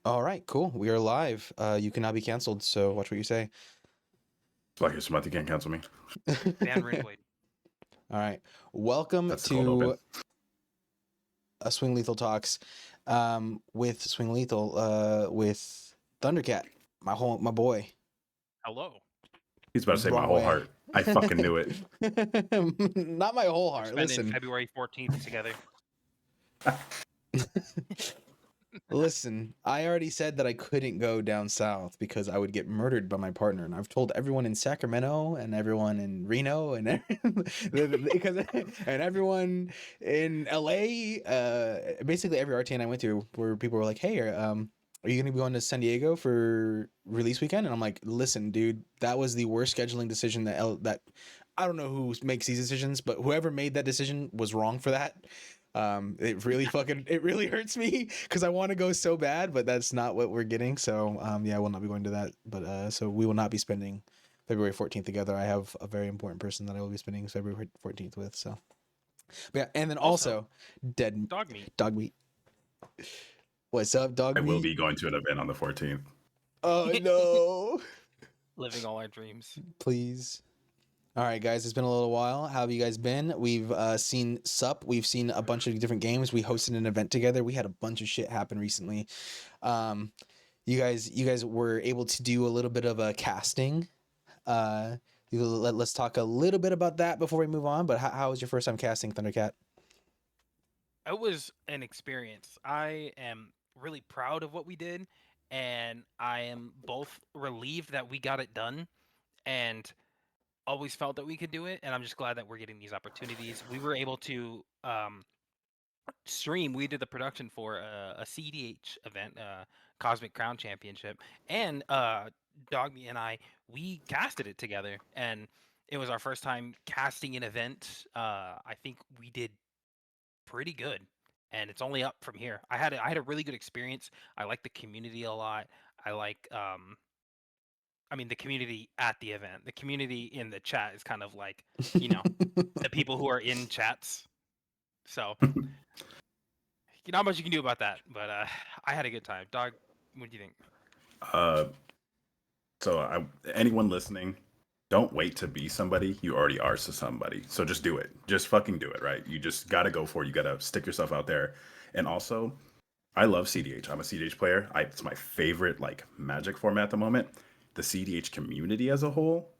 All right, cool. We are live. You cannot be canceled, so watch what you say. Like your Samantha can't cancel me. Ban Ridgeway. All right. Welcome That's the cold open. to Swing Lethal Talks with Swing Lethal with Thundercat, my boy. Hello. He's about to say my Wrong whole way. heart. I fucking knew it. Not my whole We're heart. spending Listen. February 14th together. Listen, I already said that I couldn't go down south because I would get murdered by my partner, and I've told everyone in Sacramento and everyone in Reno and because and everyone in LA, basically every RTN I went to, where people were like, "Hey, are you gonna be going to San Diego for release weekend?" And I'm like, "Listen, dude, that was the worst scheduling decision that I don't know who makes these decisions, but whoever made that decision was wrong for that." It really hurts me because I want to go so bad, but that's not what we're getting. So yeah, I will not be going to that. But so we will not be spending February 14th together. I have a very important person that I will be spending February 14th with. So but yeah, and then also dead Dog meat. dog meat. What's up, dog I will meat? be going to an event on the 14th. Oh no. Living all our dreams. Please. All right, guys, it's been a little while. How have you guys been? We've seen SUP. We've seen a bunch of different games. We hosted an event together. We had a bunch of shit happen recently. Um, you guys were able to do a little bit of a casting. Let's talk a little bit about that before we move on. But how was your first time casting Thundercat? It was an experience. I am really proud of what we did, and I am both relieved that we got it done and always felt that we could do it. And I'm just glad that we're getting these opportunities. We were able to stream. We did the production for a CDH event, Cosmic Crown Championship, and Dogme and we casted it together, and it was our first time casting an event. I think we did pretty good, and it's only up from here. I had a really good experience. I like the community a lot. I like I mean the community at the event. The community in the chat is kind of like, you know, the people who are in chats. So not much you can do about that, but I had a good time. Dog, what do you think? uh, anyone listening, don't wait to be somebody. You already are to somebody. So just do it. Just fucking do it, right? You just gotta go for it. You gotta stick yourself out there. And also, I love CDH. I'm a CDH player. It's my favorite like Magic format at the moment. The CDH community as a whole,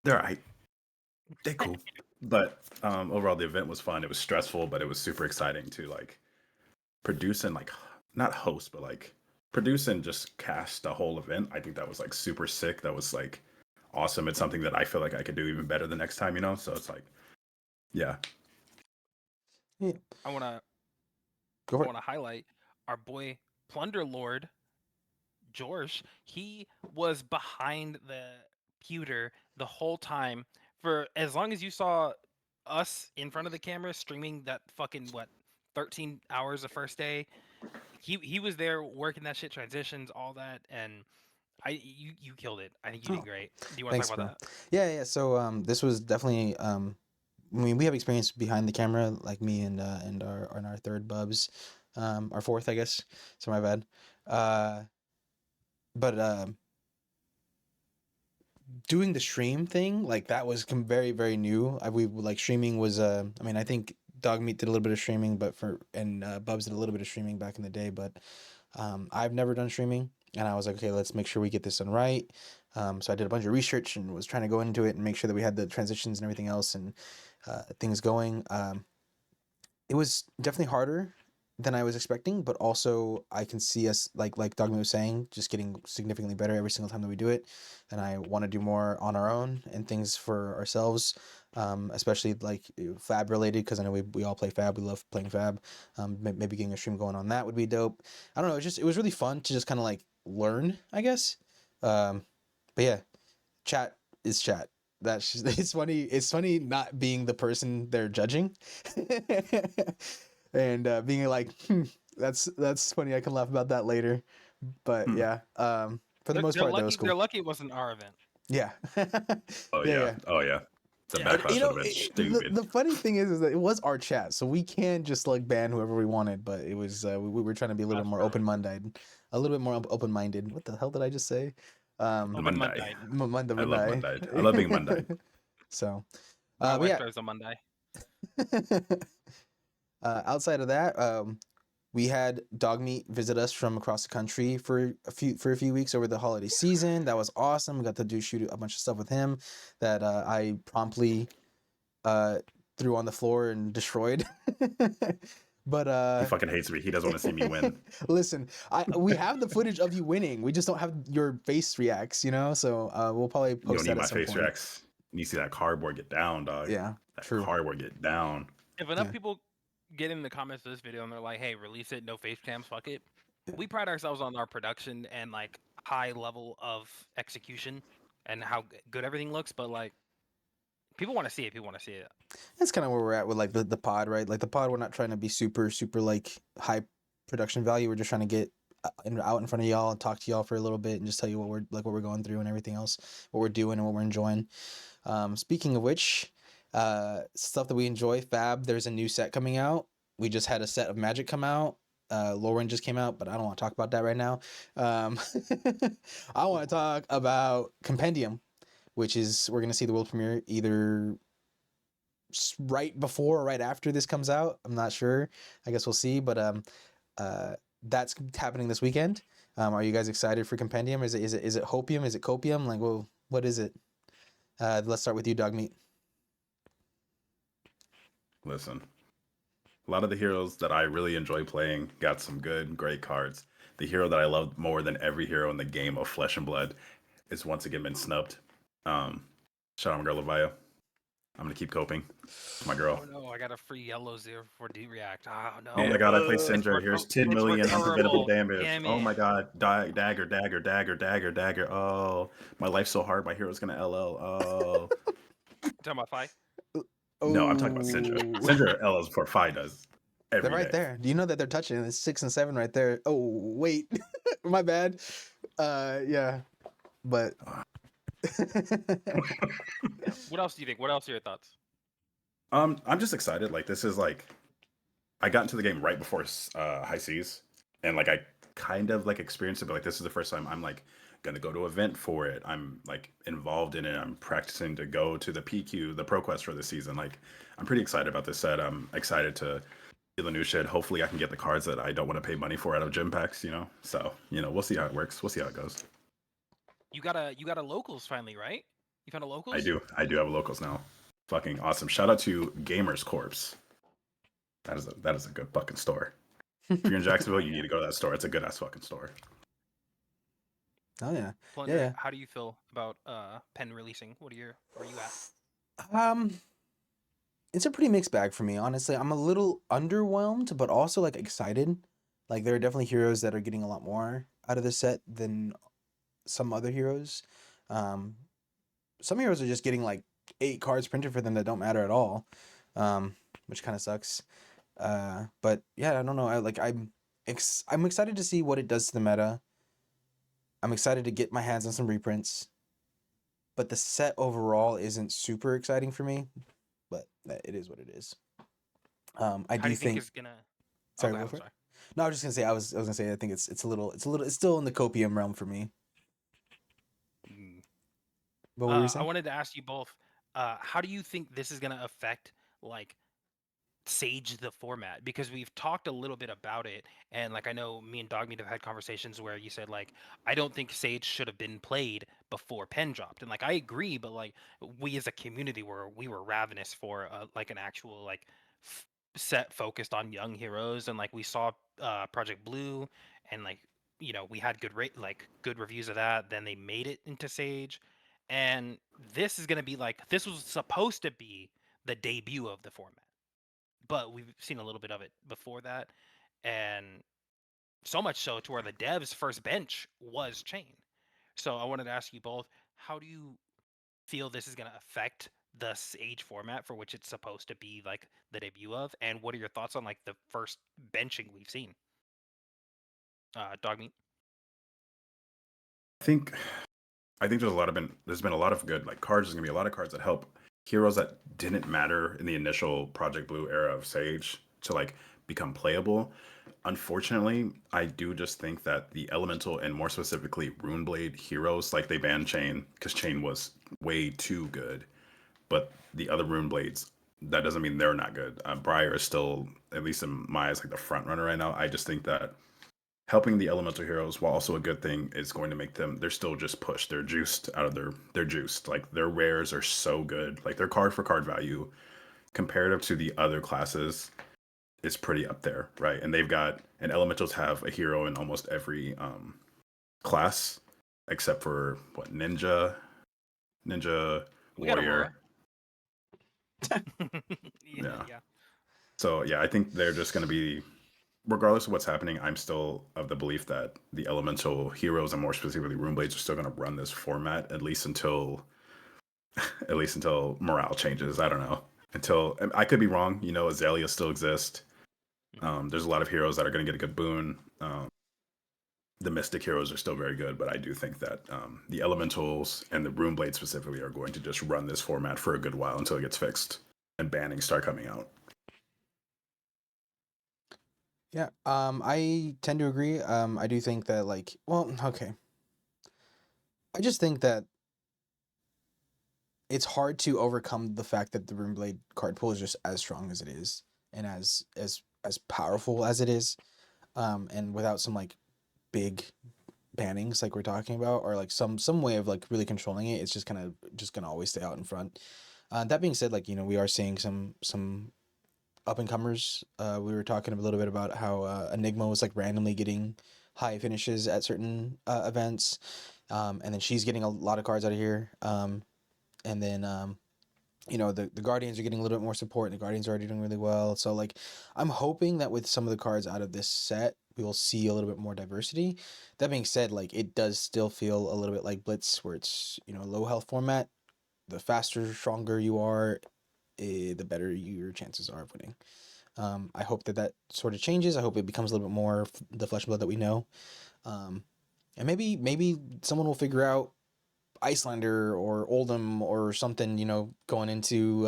they're I they cool. But overall, the event was fun. It was stressful, but it was super exciting to like produce and like not host, but like produce and just cast the whole event. I think that was like super sick. That was like awesome. It's something that I feel like I could do even better the next time, you know? So it's like, yeah. Yeah, I wanna go I for it. wanna highlight our boy Plunder Lord George. He was behind the computer the whole time for as long as you saw us in front of the camera streaming that fucking 13 hours the first day. He was there working that shit, transitions, all that, and you killed it. I think you did Oh, great. Do you want to thanks, talk bro. about that? Yeah. So this was definitely I mean, we have experience behind the camera, like me and our third Bubs, our fourth, I guess. So my bad. Uh, but doing the stream thing, like that was very new. We like streaming was I mean, I think Dogmeat did a little bit of streaming, but Bubs did a little bit of streaming back in the day, but I've never done streaming, and I was like, okay, let's make sure we get this done right. So I did a bunch of research and was trying to go into it and make sure that we had the transitions and everything else and things going. It was definitely harder than I was expecting, but also I can see us like Dogme was saying, just getting significantly better every single time that we do it. And I want to do more on our own and things for ourselves, especially like Fab related, because I know we all play Fab. We love playing Fab. Maybe getting a stream going on that would be dope. I don't know. It was really fun to just kind of like learn, I guess. Um, but yeah, chat is chat. That's just, it's funny. It's funny not being the person they're judging, and being like, that's funny. I can laugh about that later. But Hmm. yeah, for the They're, most they're part, that was lucky. cool. They're lucky it wasn't our event. Yeah, Oh yeah, yeah. yeah. Oh yeah. The Yeah. backlash would have been stupid. The funny thing is that it was our chat, so we can just like ban whoever we wanted. But it was we were trying to be a little bit That's more true. open-minded, a little bit more open-minded. What the hell did I just say? Open Monday. Monday. I love Monday. I love being Monday. So, My but wife yeah. starts on Monday. Outside of that, we had Dogmeat visit us from across the country for a few weeks over the holiday season. That was awesome. We got to shoot a bunch of stuff with him that I promptly threw on the floor and destroyed. But He fucking hates me. He doesn't want to see me win. listen, we have the footage of you winning. We just don't have your face reacts, you know. So we'll probably You post don't that need at my some face point. reacts. You need to see that cardboard get down, dog. Yeah, That true. cardboard get down. If enough Yeah. people get in the comments of this video and they're like, "Hey, release it, no face cams, fuck it," we pride ourselves on our production and like high level of execution and how good everything looks. But like, people want to see it. People want to see it. That's kind of where we're at with like the pod, right? Like the pod, we're not trying to be super like high production value. We're just trying to get out in front of y'all and talk to y'all for a little bit and just tell you what we're going through and everything else, what we're doing and what we're enjoying. Speaking of which, stuff that we enjoy, Fab, there's a new set coming out. We just had a set of Magic come out. Lauren just came out, but I don't want to talk about that right now. I want to talk about Compendium, which is we're gonna see the world premiere either right before or right after this comes out. I'm not sure. I guess we'll see. But that's happening this weekend. Are you guys excited for Compendium? Is it Hopium? Is it Copium? Like, well, what is it? Let's start with you, Dogmeat. Listen, a lot of the heroes that I really enjoy playing got some great cards. The hero that I love more than every hero in the game of Flesh and Blood is once again been snubbed. Shout out my girl Leviah. I'm gonna keep coping. My girl. Oh no, I got a free yellow zero for D-React. Oh no. Oh my god, I play It's Syndra. Here's 10 it's million unpreventable recoverable. damage. Damn Oh my it. god. Dagger. Oh, my life's so hard. My hero's gonna LL. Oh. Talking about five. No, I'm talking about Syndra. Syndra LLs before Fi does They're every right day. there. Do you know that they're touching? It's 6 and 7 right there. Oh wait, my bad. Yeah, but What else do you think? What else are your thoughts? I'm just excited. Like this is like I got into the game right before high seas, and like I kind of like experienced it, but like this is the first time I'm like gonna go to an event for it. I'm like involved in it. I'm practicing to go to the PQ, the Pro Quest for the season. Like I'm pretty excited about this set. I'm excited to see the new shit. Hopefully I can get the cards that I don't want to pay money for out of gym packs, you know. So, you know, we'll see how it works. We'll see how it goes. You got a locals finally, right? You found a locals? I do have locals now. Fucking awesome. Shout out to Gamers Corpse. That is a good fucking store. If you're in Jacksonville, you need to go to that store. It's a good ass fucking store. oh yeah, Plunder, yeah. how do you feel about Pen releasing? Where are you at? It's a pretty mixed bag for me, honestly. I'm a little underwhelmed, but also like excited. Like there are definitely heroes that are getting a lot more out of the set than some other heroes. Um, some heroes are just getting like 8 cards printed for them that don't matter at all, which kind of sucks. But yeah, I don't know. I'm excited to see what it does to the meta. I'm excited to get my hands on some reprints, but the set overall isn't super exciting for me. But it is what it is. I How do do you think think. it's gonna? Sorry, Okay, go I'm for it. sorry. No, I was just gonna say I was gonna say I think it's still in the copium realm for me. Mm. But what were you I saying? wanted to ask you both. How do you think this is gonna affect like Sage the format? Because we've talked a little bit about it, and like I know me and Dogmeat have had conversations where you said like I don't think Sage should have been played before Pen dropped, and like I agree, but like we as a community we were ravenous for like an actual like f- set focused on young heroes, and like we saw Project Blue, and like we had good reviews of that. Then they made it into Sage, and this is gonna be like this was supposed to be the debut of the format, but we've seen a little bit of it before that, and so much so to where the devs' first bench was Chain. So I wanted to ask you both, how do you feel this is going to affect the Sage format for which it's supposed to be like the debut of, and what are your thoughts on like the first benching we've seen? Dogmeat. I think there's been a lot of good like cards. There's gonna be a lot of cards that help heroes that didn't matter in the initial Project Blue era of Sage to like become playable. Unfortunately, I do just think that the elemental and more specifically Runeblade heroes, like they banned Chain because Chain was way too good, but the other Runeblades, that doesn't mean they're not good. Briar is still, at least in my eyes, like the front runner right now. I just think that helping the elemental heroes, while also a good thing, is going to make them, they're still just pushed. They're juiced out of they're juiced. Like their rares are so good. Like their card for card value comparative to the other classes is pretty up there, right? And they've got, and elementals have a hero in almost every class except for what, ninja, We got Aurora. warrior. Yeah. Yeah. So yeah, I think they're just going to be, regardless of what's happening, I'm still of the belief that the elemental heroes and more specifically Runeblades are still going to run this format at least until morale changes. I don't know. Until I could be wrong. You know, Azalea still exists. There's a lot of heroes that are going to get a good boon. The Mystic heroes are still very good, but I do think that the Elementals and the Runeblade specifically are going to just run this format for a good while until it gets fixed and bannings start coming out. Yeah, I tend to agree. I do think that like, well, okay. I just think that it's hard to overcome the fact that the Runeblade card pool is just as strong as it is and as powerful as it is. And without some like big bannings like we're talking about, or like some way of like really controlling it, it's just kind of just gonna always stay out in front. That being said, like, you know, we are seeing some up and comers. We were talking a little bit about how Enigma was like randomly getting high finishes at certain events, and then she's getting a lot of cards out of here. And then you know, the Guardians are getting a little bit more support, and the Guardians are already doing really well. So like, I'm hoping that with some of the cards out of this set, we will see a little bit more diversity. That being said, like, it does still feel a little bit like Blitz, where it's, you know, low health format. The faster, stronger you are, the better your chances are of winning. I hope that that sort of changes. I hope it becomes a little bit more the flesh and blood that we know. Um, and maybe someone will figure out Icelander or Oldham or something, you know, going into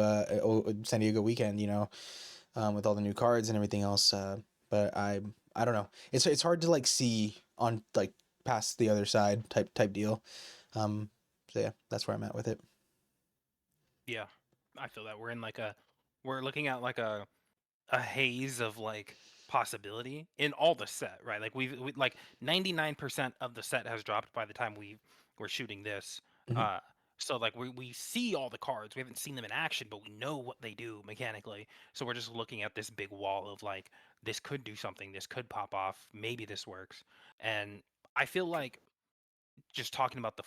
San Diego weekend, you know, with all the new cards and everything else. But I don't know. It's hard to like see on like past the other side type deal. So yeah, that's where I'm at with it. Yeah. I feel that we're looking at like a haze of like possibility in all the set, right? Like like 99% of the set has dropped by the time we're shooting this. Mhm. Uh so like we see all the cards. We haven't seen them in action, but we know what they do mechanically. So we're just looking at this big wall of like this could do something, this could pop off, maybe this works. And I feel like just talking about the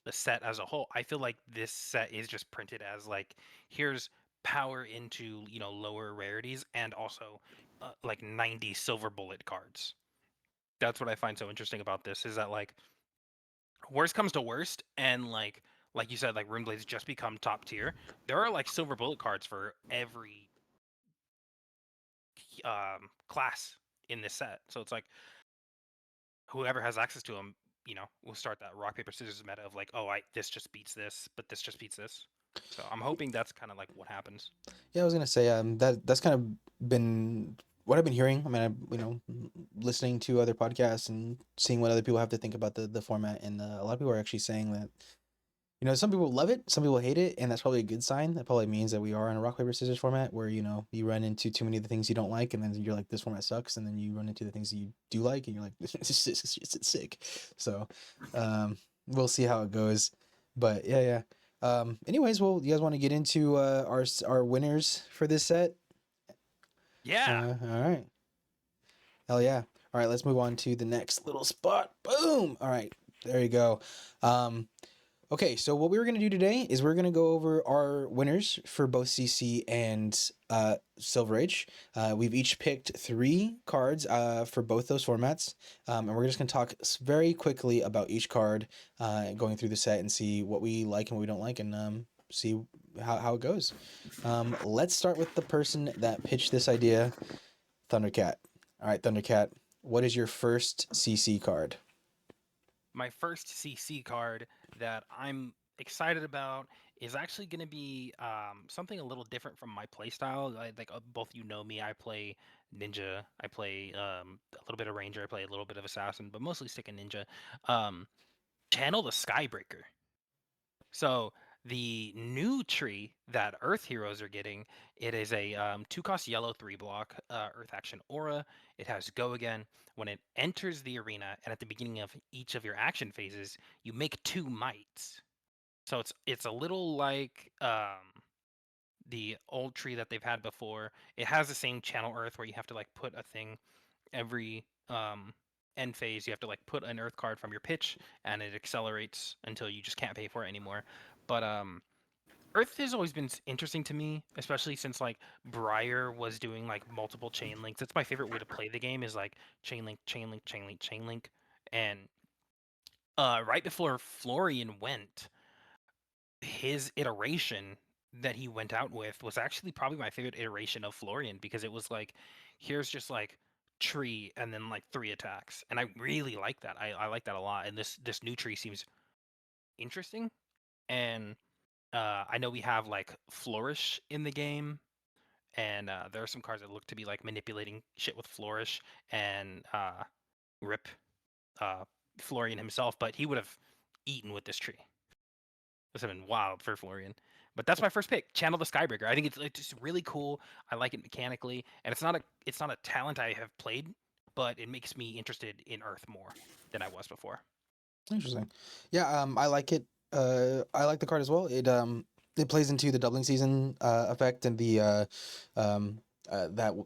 set as a whole, I feel like this set is just printed as like here's power into, you know, lower rarities and also like 90 silver bullet cards. That's what I find so interesting about this is that like worst comes to worst and like you said, like Runeblades just become top tier. There are like silver bullet cards for every class in this set. So it's like whoever has access to them, you know, will start that rock paper scissors meta of like, oh, I this just beats this, but this just beats this. So I'm hoping that's kind of like what happens. Yeah, I was gonna say that's kind of been what I've been hearing. I mean, you know, listening to other podcasts and seeing what other people have to think about the format, and a lot of people are actually saying that, you know, some people love it, some people hate it, and that's probably a good sign. That probably means that we are in a rock paper scissors format where, you know, you run into too many of the things you don't like, and then you're like, this format sucks, and then you run into the things that you do like, and you're like, it's sick. So, we'll see how it goes, but yeah. Anyways, well, you guys want to get into our winners for this set? Yeah. All right. Hell yeah. All right, let's move on to the next little spot. Boom. All right, there you go. Um, Okay, so what we were going to do today is we're going to go over our winners for both CC and Silver Age. We've each picked 3 cards for both those formats, and we're just going to talk very quickly about each card, going through the set and see what we like and what we don't like, and see how it goes. Let's start with the person that pitched this idea, Thundercat. All right, Thundercat, what is your first CC card? My first CC card that I'm excited about is actually going to be something a little different from my playstyle. Both you know me, I play ninja, I play a little bit of ranger, I play a little bit of assassin, but mostly stick in ninja. Um, Channel the Skybreaker. So the new tree that Earth Heroes are getting, it is a 2-cost yellow 3-block Earth Action Aura. It has Go Again. When it enters the arena and at the beginning of each of your action phases, you make 2 mites. So it's a little like the old tree that they've had before. It has the same channel Earth where you have to like put a thing every end phase. You have to like put an Earth card from your pitch, and it accelerates until you just can't pay for it anymore. But Earth has always been interesting to me, especially since like Briar was doing like multiple chain links. That's my favorite way to play the game is like chain link, chain link, chain link, chain link. And right before Florian went, his iteration that he went out with was actually probably my favorite iteration of Florian because it was like, here's just like tree and then like 3 attacks, and I really like that. I like that a lot, and this new tree seems interesting. And I know we have like Flourish in the game, and there are some cards that look to be like manipulating shit with Flourish and Rip uh, Florian himself, but he would have eaten with this tree. This would have been wild for Florian. But that's my first pick, Channel the Skybreaker. I think it's just really cool. I like it mechanically, and it's not a talent I have played, but it makes me interested in Earth more than I was before. Interesting. Yeah, I like it. I like the card as well. It plays into the doubling season effect and the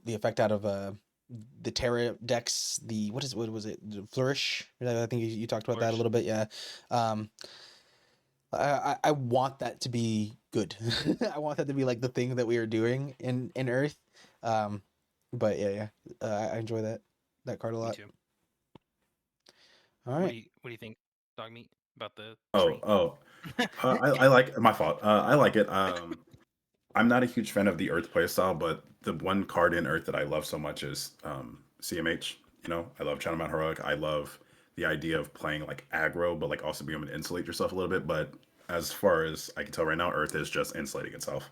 effect out of the Terra decks. What was it? The Flourish. I think you talked about that a Flourish. little bit. Yeah. Um, I want that to be good. I want that to be like the thing that we are doing in Earth. Um, but yeah. I enjoy that card a Me lot. too. All right. What do you think, Dog Meat, about the Oh, tree? oh. I like my fault. I like it. I'm not a huge fan of the Earth playstyle, but the one card in Earth that I love so much is CMH. You know, I love Channel Mount Heroic. I love the idea of playing like aggro, but like also being able to insulate yourself a little bit. But as far as I can tell right now, Earth is just insulating itself.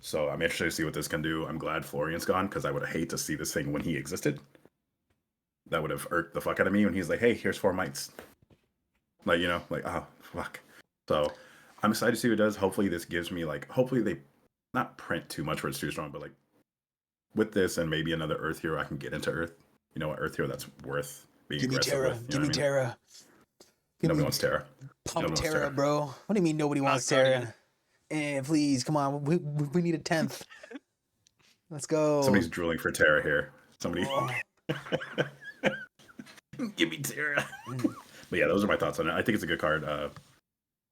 So I'm interested to see what this can do. I'm glad Florian's gone because I would hate to see this thing when he existed. That would have irked the fuck out of me when he's like, "Hey, here's 4 mites." Like, you know, like, oh fuck. So I'm excited to see what it does. Hopefully this gives me like, hopefully they not print too much where it's too strong, but like with this and maybe another Earth hero, I can get into Earth. You know, an Earth hero that's worth being Give me aggressive Terra. with. You Give know me what I mean? Terra. Give Nobody me wants Terra. pump Nobody wants Terra, Terra. bro. What do you mean nobody Not wants Guardian. Terra? Please, come on. We need a 10th. Let's go. Somebody's drooling for Terra here. Somebody Oh. give me Terra. But yeah, those are my thoughts on it. I think it's a good card.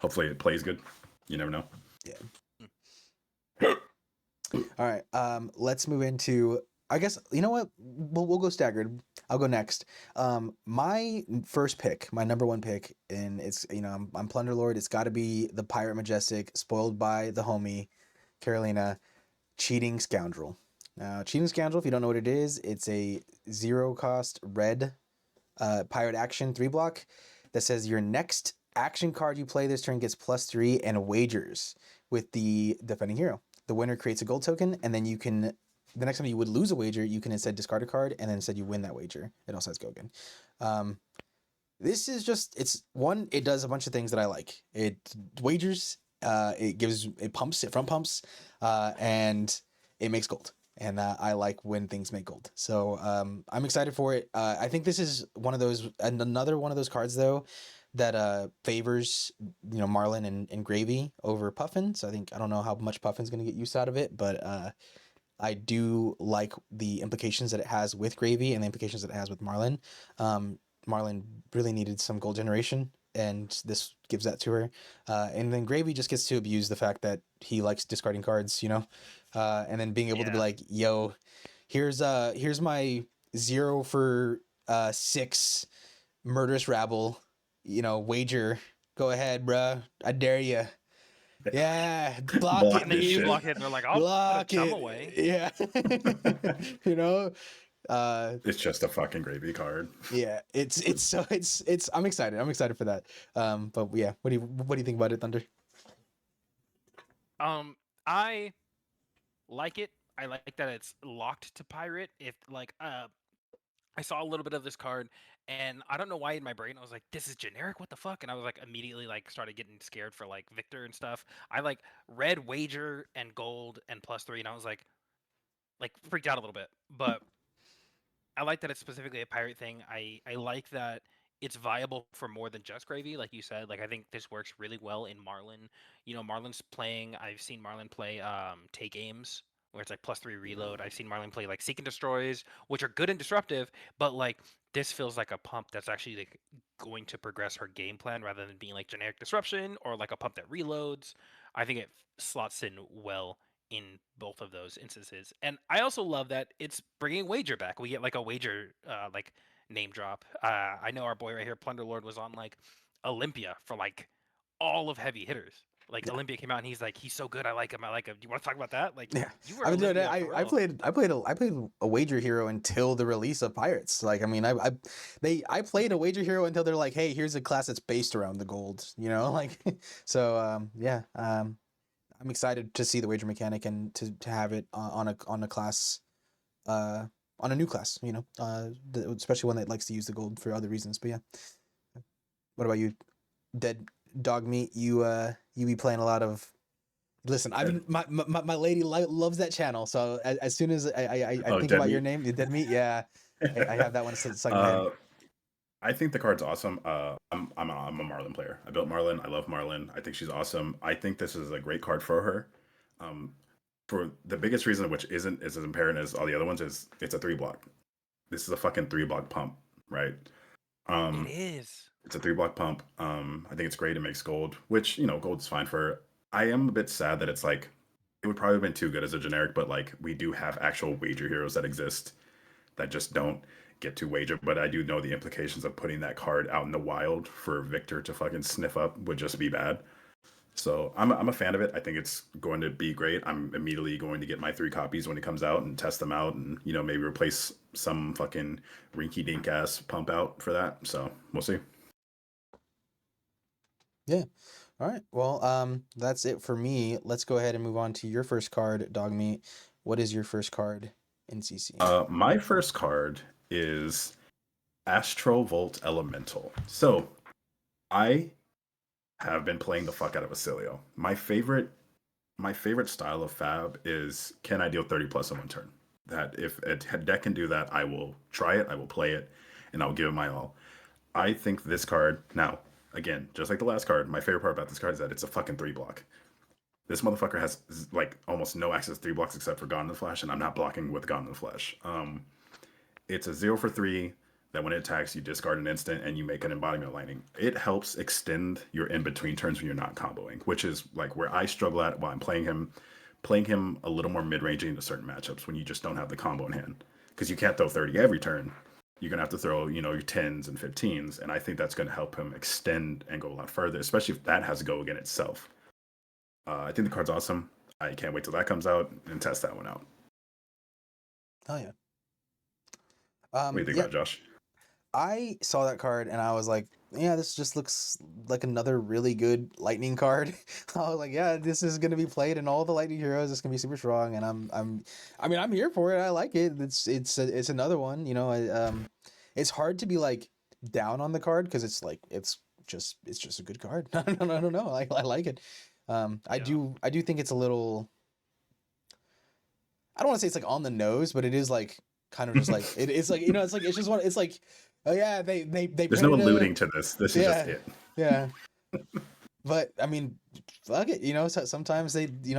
Hopefully it plays good. You never know. Yeah. All right. Let's move into. I guess you know what. We'll go staggered. I'll go next. My first pick, my number one pick, and it's I'm Plunderlord. It's got to be the Pirate Majestic, spoiled by the homie, Carolina, Cheating Scoundrel. Now, Cheating Scoundrel, if you don't know what it is, it's a 0-cost red pirate action 3-block that says your next action card you play this turn gets +3 and wagers with the defending hero. The winner creates a gold token, and then you can, the next time you would lose a wager, you can instead discard a card, and then instead you win that wager. It also has go again. This is just, it does a bunch of things that I like. It wagers, it pumps, it front pumps, and it makes gold. And I like when things make gold. So I'm excited for it. I think this is another one of those cards though that favors Marlin and Gravy over Puffin. So I don't know how much Puffin's gonna get use out of it, but I do like the implications that it has with Gravy and the implications that it has with Marlin. Marlin really needed some gold generation, and this gives that to her. And then Gravy just gets to abuse the fact that he likes discarding cards, and then being able to be like, "Yo, here's my 0 for 6 murderous rabble, wager. Go ahead, bruh. I dare you." Yeah, block Block it, And then this you dude. shit. block it, and they're like, "I'll put a Block chum it. away." Yeah. you know? It's just a fucking gravy card. Yeah, it's I'm excited. I'm excited for that. But yeah, what do you think about it, Thunder? I like it. I like that it's locked to pirate. If like I saw a little bit of this card, and I don't know why in my brain I was like, "This is generic. What the fuck?" And I was like, immediately like started getting scared for like Victor and stuff. I like red wager and gold and +3, and I was like freaked out a little bit. But I like that it's specifically a pirate thing. I like that it's viable for more than just gravy, like you said. Like I think this works really well in Marlin. You know, Marlin's playing. I've seen Marlin play take aims where it's like +3 reload. I've seen Marlin play like seek and destroys, which are good and disruptive, but like this feels like a pump that's actually like going to progress her game plan rather than being like generic disruption or like a pump that reloads. I think it slots in well in both of those instances. And I also love that it's bringing wager back. We get like a wager like name drop. I know our boy right here, Plunderlord, was on like Olympia for like all of heavy hitters. Like Yeah. Olympia came out and he's like, he's so good. I like him. I like him. Do you want to talk about that? Like Yeah, you were I mean, dude, Olympia for real. I played a wager hero until the release of Pirates. Like, I mean, I played a wager hero until they're like, hey, here's a class that's based around the gold, you know, like, so yeah, I'm excited to see the wager mechanic and to have it on a class, uh, on a new class, you know, especially one that likes to use the gold for other reasons. But yeah, what about you, Dead Dog Meat? You be playing a lot of. Listen, I've been my lady loves that channel. So as soon as I Oh, think Dead about your Meat. name, Dead Meat, yeah, I have that one stuck in my head. uh, I think the card's awesome. I'm a Marlin player. I built Marlin. I love Marlin. I think she's awesome. I think this is a great card for her. Um, for the biggest reason, which isn't as apparent as all the other ones, is it's a 3 block. This is a fucking 3 block pump, right? It Um, is. it's a 3 block pump. I think it's great. It makes gold, which gold's fine for her. I am a bit sad that it's like it would probably have been too good as a generic, but like we do have actual wager heroes that exist that just don't get to wager. But I do know the implications of putting that card out in the wild for Victor to fucking sniff up would just be bad. So I'm a fan of it. I think it's going to be great. I'm immediately going to get my 3 copies when it comes out and test them out, and maybe replace some fucking rinky dink ass pump out for that. So we'll see. Yeah. All right. Well, that's it for me. Let's go ahead and move on to your first card, Dog Meat. What is your first card in CC? My first card is Astrovolt Elemental. So I have been playing the fuck out of Acilio. My favorite style of Fab is, can I deal 30 plus in one turn? That if a deck can do that, I will try it, I will play it, and I'll give it my all. I think this card, now, again, just like the last card, my favorite part about this card is that it's a fucking 3 block. This motherfucker has like almost no access to 3 blocks except for Gone in the Flash, and I'm not blocking with Gone in the Flash. It's a 0 for 3 that when it attacks, you discard an instant and you make an embodiment of lightning. It helps extend your in between turns when you're not comboing, which is like where I struggle at while I'm playing him. Playing him a little more mid range into certain matchups when you just don't have the combo in hand. Because you can't throw 30 every turn. You're going to have to throw, your 10s and 15s. And I think that's going to help him extend and go a lot further, especially if that has to go again itself. I think the card's awesome. I can't wait till that comes out and test that one out. Oh yeah. What do you think Yeah. about it, Josh? I saw that card and I was like, yeah, this just looks like another really good lightning card. I was like, yeah, this is gonna be played in all the lightning heroes. It's gonna be super strong, and I mean, I'm here for it. I like it. It's another one. You know, it's hard to be like down on the card because it's like it's just a good card. I don't know. I like it. Yeah. I do think it's a little. I don't want to say it's like on the nose, but it is like kind of just like it's like it's just one. It's like, oh yeah, they There's no printed a alluding to this. This is just yeah, it. yeah. But I mean, fuck it. You know, sometimes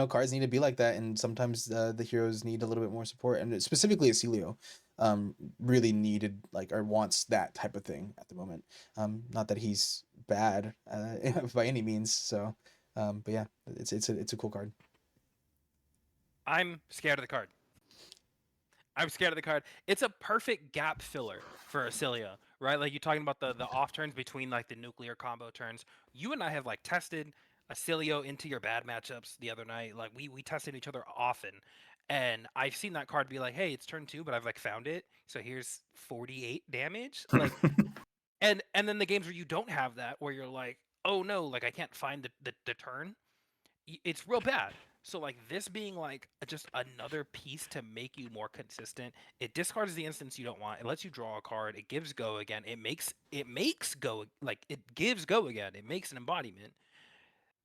cards need to be like that, and sometimes the heroes need a little bit more support, and specifically Acilio, really needed like or wants that type of thing at the moment. Not that he's bad by any means. So, but yeah, it's a cool card. I'm scared of the card. I'm scared of the card. It's a perfect gap filler for Acilia, right? Like you're talking about the off turns between like the nuclear combo turns. You and I have like tested Acilio into your bad matchups the other night. Like we tested each other often. And I've seen that card be like, hey, it's turn 2, but I've like found it. So here's 48 damage. Like and then the games where you don't have that, where you're like, oh no, like I can't find the turn. It's real bad. So like this being like just another piece to make you more consistent. It discards the instance you don't want. It lets you draw a card. It gives go again. It makes go, like it gives go again. It makes an embodiment.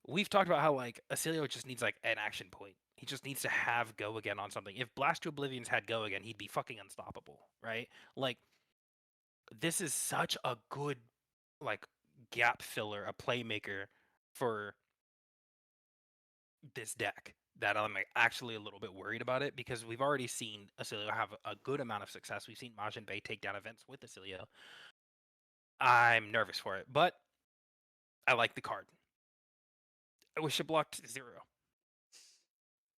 We've talked about how like Acilio just needs like an action point. He just needs to have go again on something. If Blast to Oblivion's had go again, he'd be fucking unstoppable, right? Like this is such a good like gap filler, a playmaker for this deck that I'm like, actually a little bit worried about it because we've already seen Acilio have a good amount of success. We've seen Majin Bay take down events with Acilio. I'm nervous for it, but I like the card. I wish it blocked 0.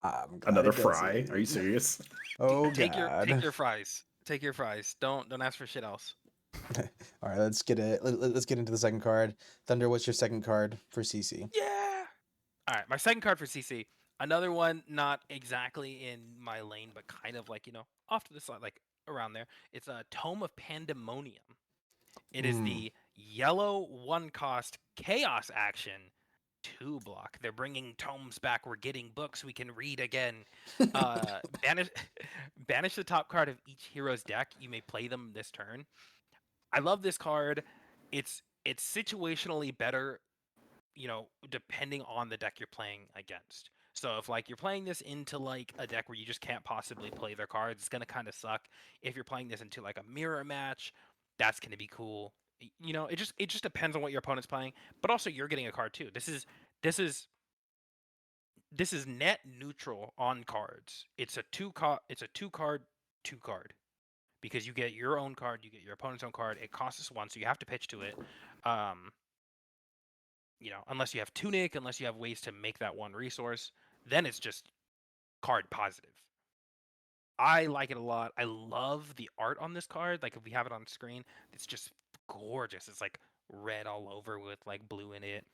I'm glad Another it fry? Are you doesn't. serious? Oh Take God. your fries. Take your fries. Don't ask for shit else. All right, let's get it. Let's get into the second card. Thunder, what's your second card for CC? Yeah. All right, my second card for CC. Another one not exactly in my lane, but kind of like off to the side, like around there. It's a Tome of Pandemonium. It is Mm. the yellow 1-cost chaos action 2 block. They're bringing tomes back. We're getting books we can read again. Banish banish the top card of each hero's deck. You may play them this turn. I love this card. It's situationally better, depending on the deck you're playing against. So if like you're playing this into like a deck where you just can't possibly play their cards, it's gonna kind of suck. If you're playing this into like a mirror match, that's gonna be cool. It just depends on what your opponent's playing. But also you're getting a card too. This is this is net neutral on cards. It's a two card because you get your own card, you get your opponent's own card. It costs us 1, so you have to pitch to it. Um, unless you have Tunic, unless you have ways to make that one resource, then it's just card positive. I like it a lot. I love the art on this card. Like if we have it on screen, it's just gorgeous. It's like red all over with like blue in it.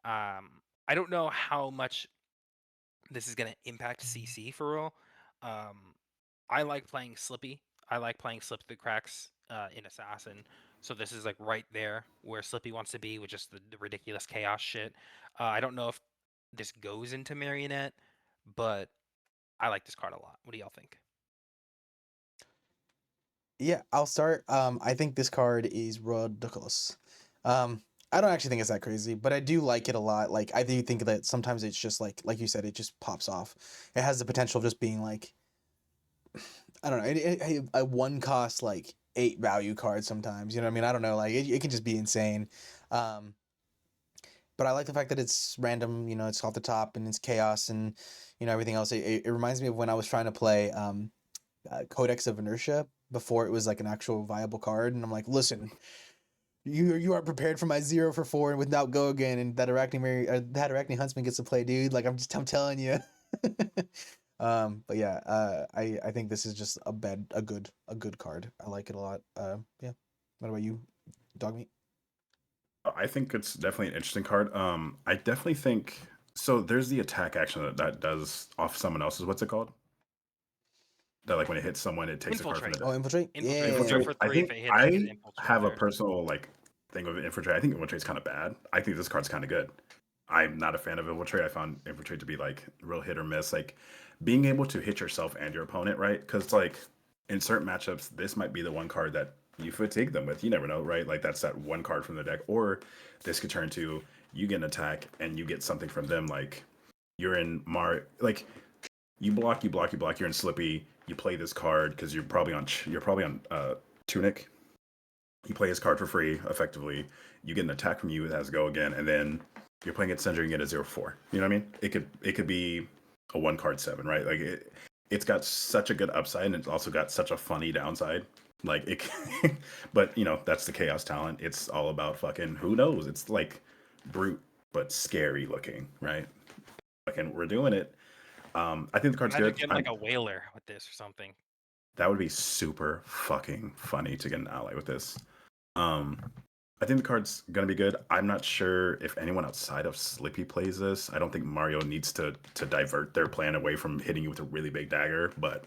I don't know how much this is going to impact CC for real. Um, I like playing Slippy. I like playing Slip Through the Cracks in Assassin. So this is like right there where Slippy wants to be with just the ridiculous chaos shit. I don't know if this goes into Marionette, but I like this card a lot. What do y'all think? Yeah, I'll start. I think this card is ridiculous. I don't actually think it's that crazy, but I do like it a lot. Like I do think that sometimes it's just like you said, it just pops off. It has the potential of just being like, I don't know, a 1-cost like 8 value card sometimes. You know what I mean? I don't know. Like it can just be insane. Um, but I like the fact that it's random. It's off the top and it's chaos and everything else. It reminds me of when I was trying to play Codex of Inertia before it was like an actual viable card, and I'm like, listen, you are prepared for my 0 for 4 and without go again, and that Arachne Huntsman gets to play, dude. Like I'm telling you. But yeah, I think this is just a good card. I like it a lot. Yeah. What about you, dog meat? I think it's definitely an interesting card. I definitely think so. There's the attack action that does off someone else's. What's it called? That like when it hits someone, it takes a card from the Infiltrate. deck. Oh, infiltrate. Infiltrate. Yeah. 0 Infiltrate. for I 3 if think it hits you, get I infiltrate have a there. personal like thing with infiltrate. I think infiltrate's kind of bad. I think this card's kind of good. I'm not a fan of infiltrate. I found infiltrate to be like real hit or miss. Like being able to hit yourself and your opponent, right? Because like in certain matchups, this might be the one card that you fatigue them with. You never know, right? Like that's that one card from the deck. Or this could turn to you get an attack and you get something from them. Like you're in like you block, you block, you block. You're in Slippy. You play this card because you're probably on Tunic. You play his card for free, effectively. You get an attack from you, it has go again, and then you're playing at Sender, you get a 0/4. You know what I mean? It could be a 1 card 7, right? Like it's got such a good upside and it's also got such a funny downside. Like it but that's the chaos talent. It's all about fucking who knows. It's like brute but scary looking, right? Fucking we're doing it. I think the card's Imagine good. getting like a whaler with this or something. That would be super fucking funny to get an ally with this. Um, I think the card's gonna be good. I'm not sure if anyone outside of Slippy plays this. I don't think Mario needs to divert their plan away from hitting you with a really big dagger, but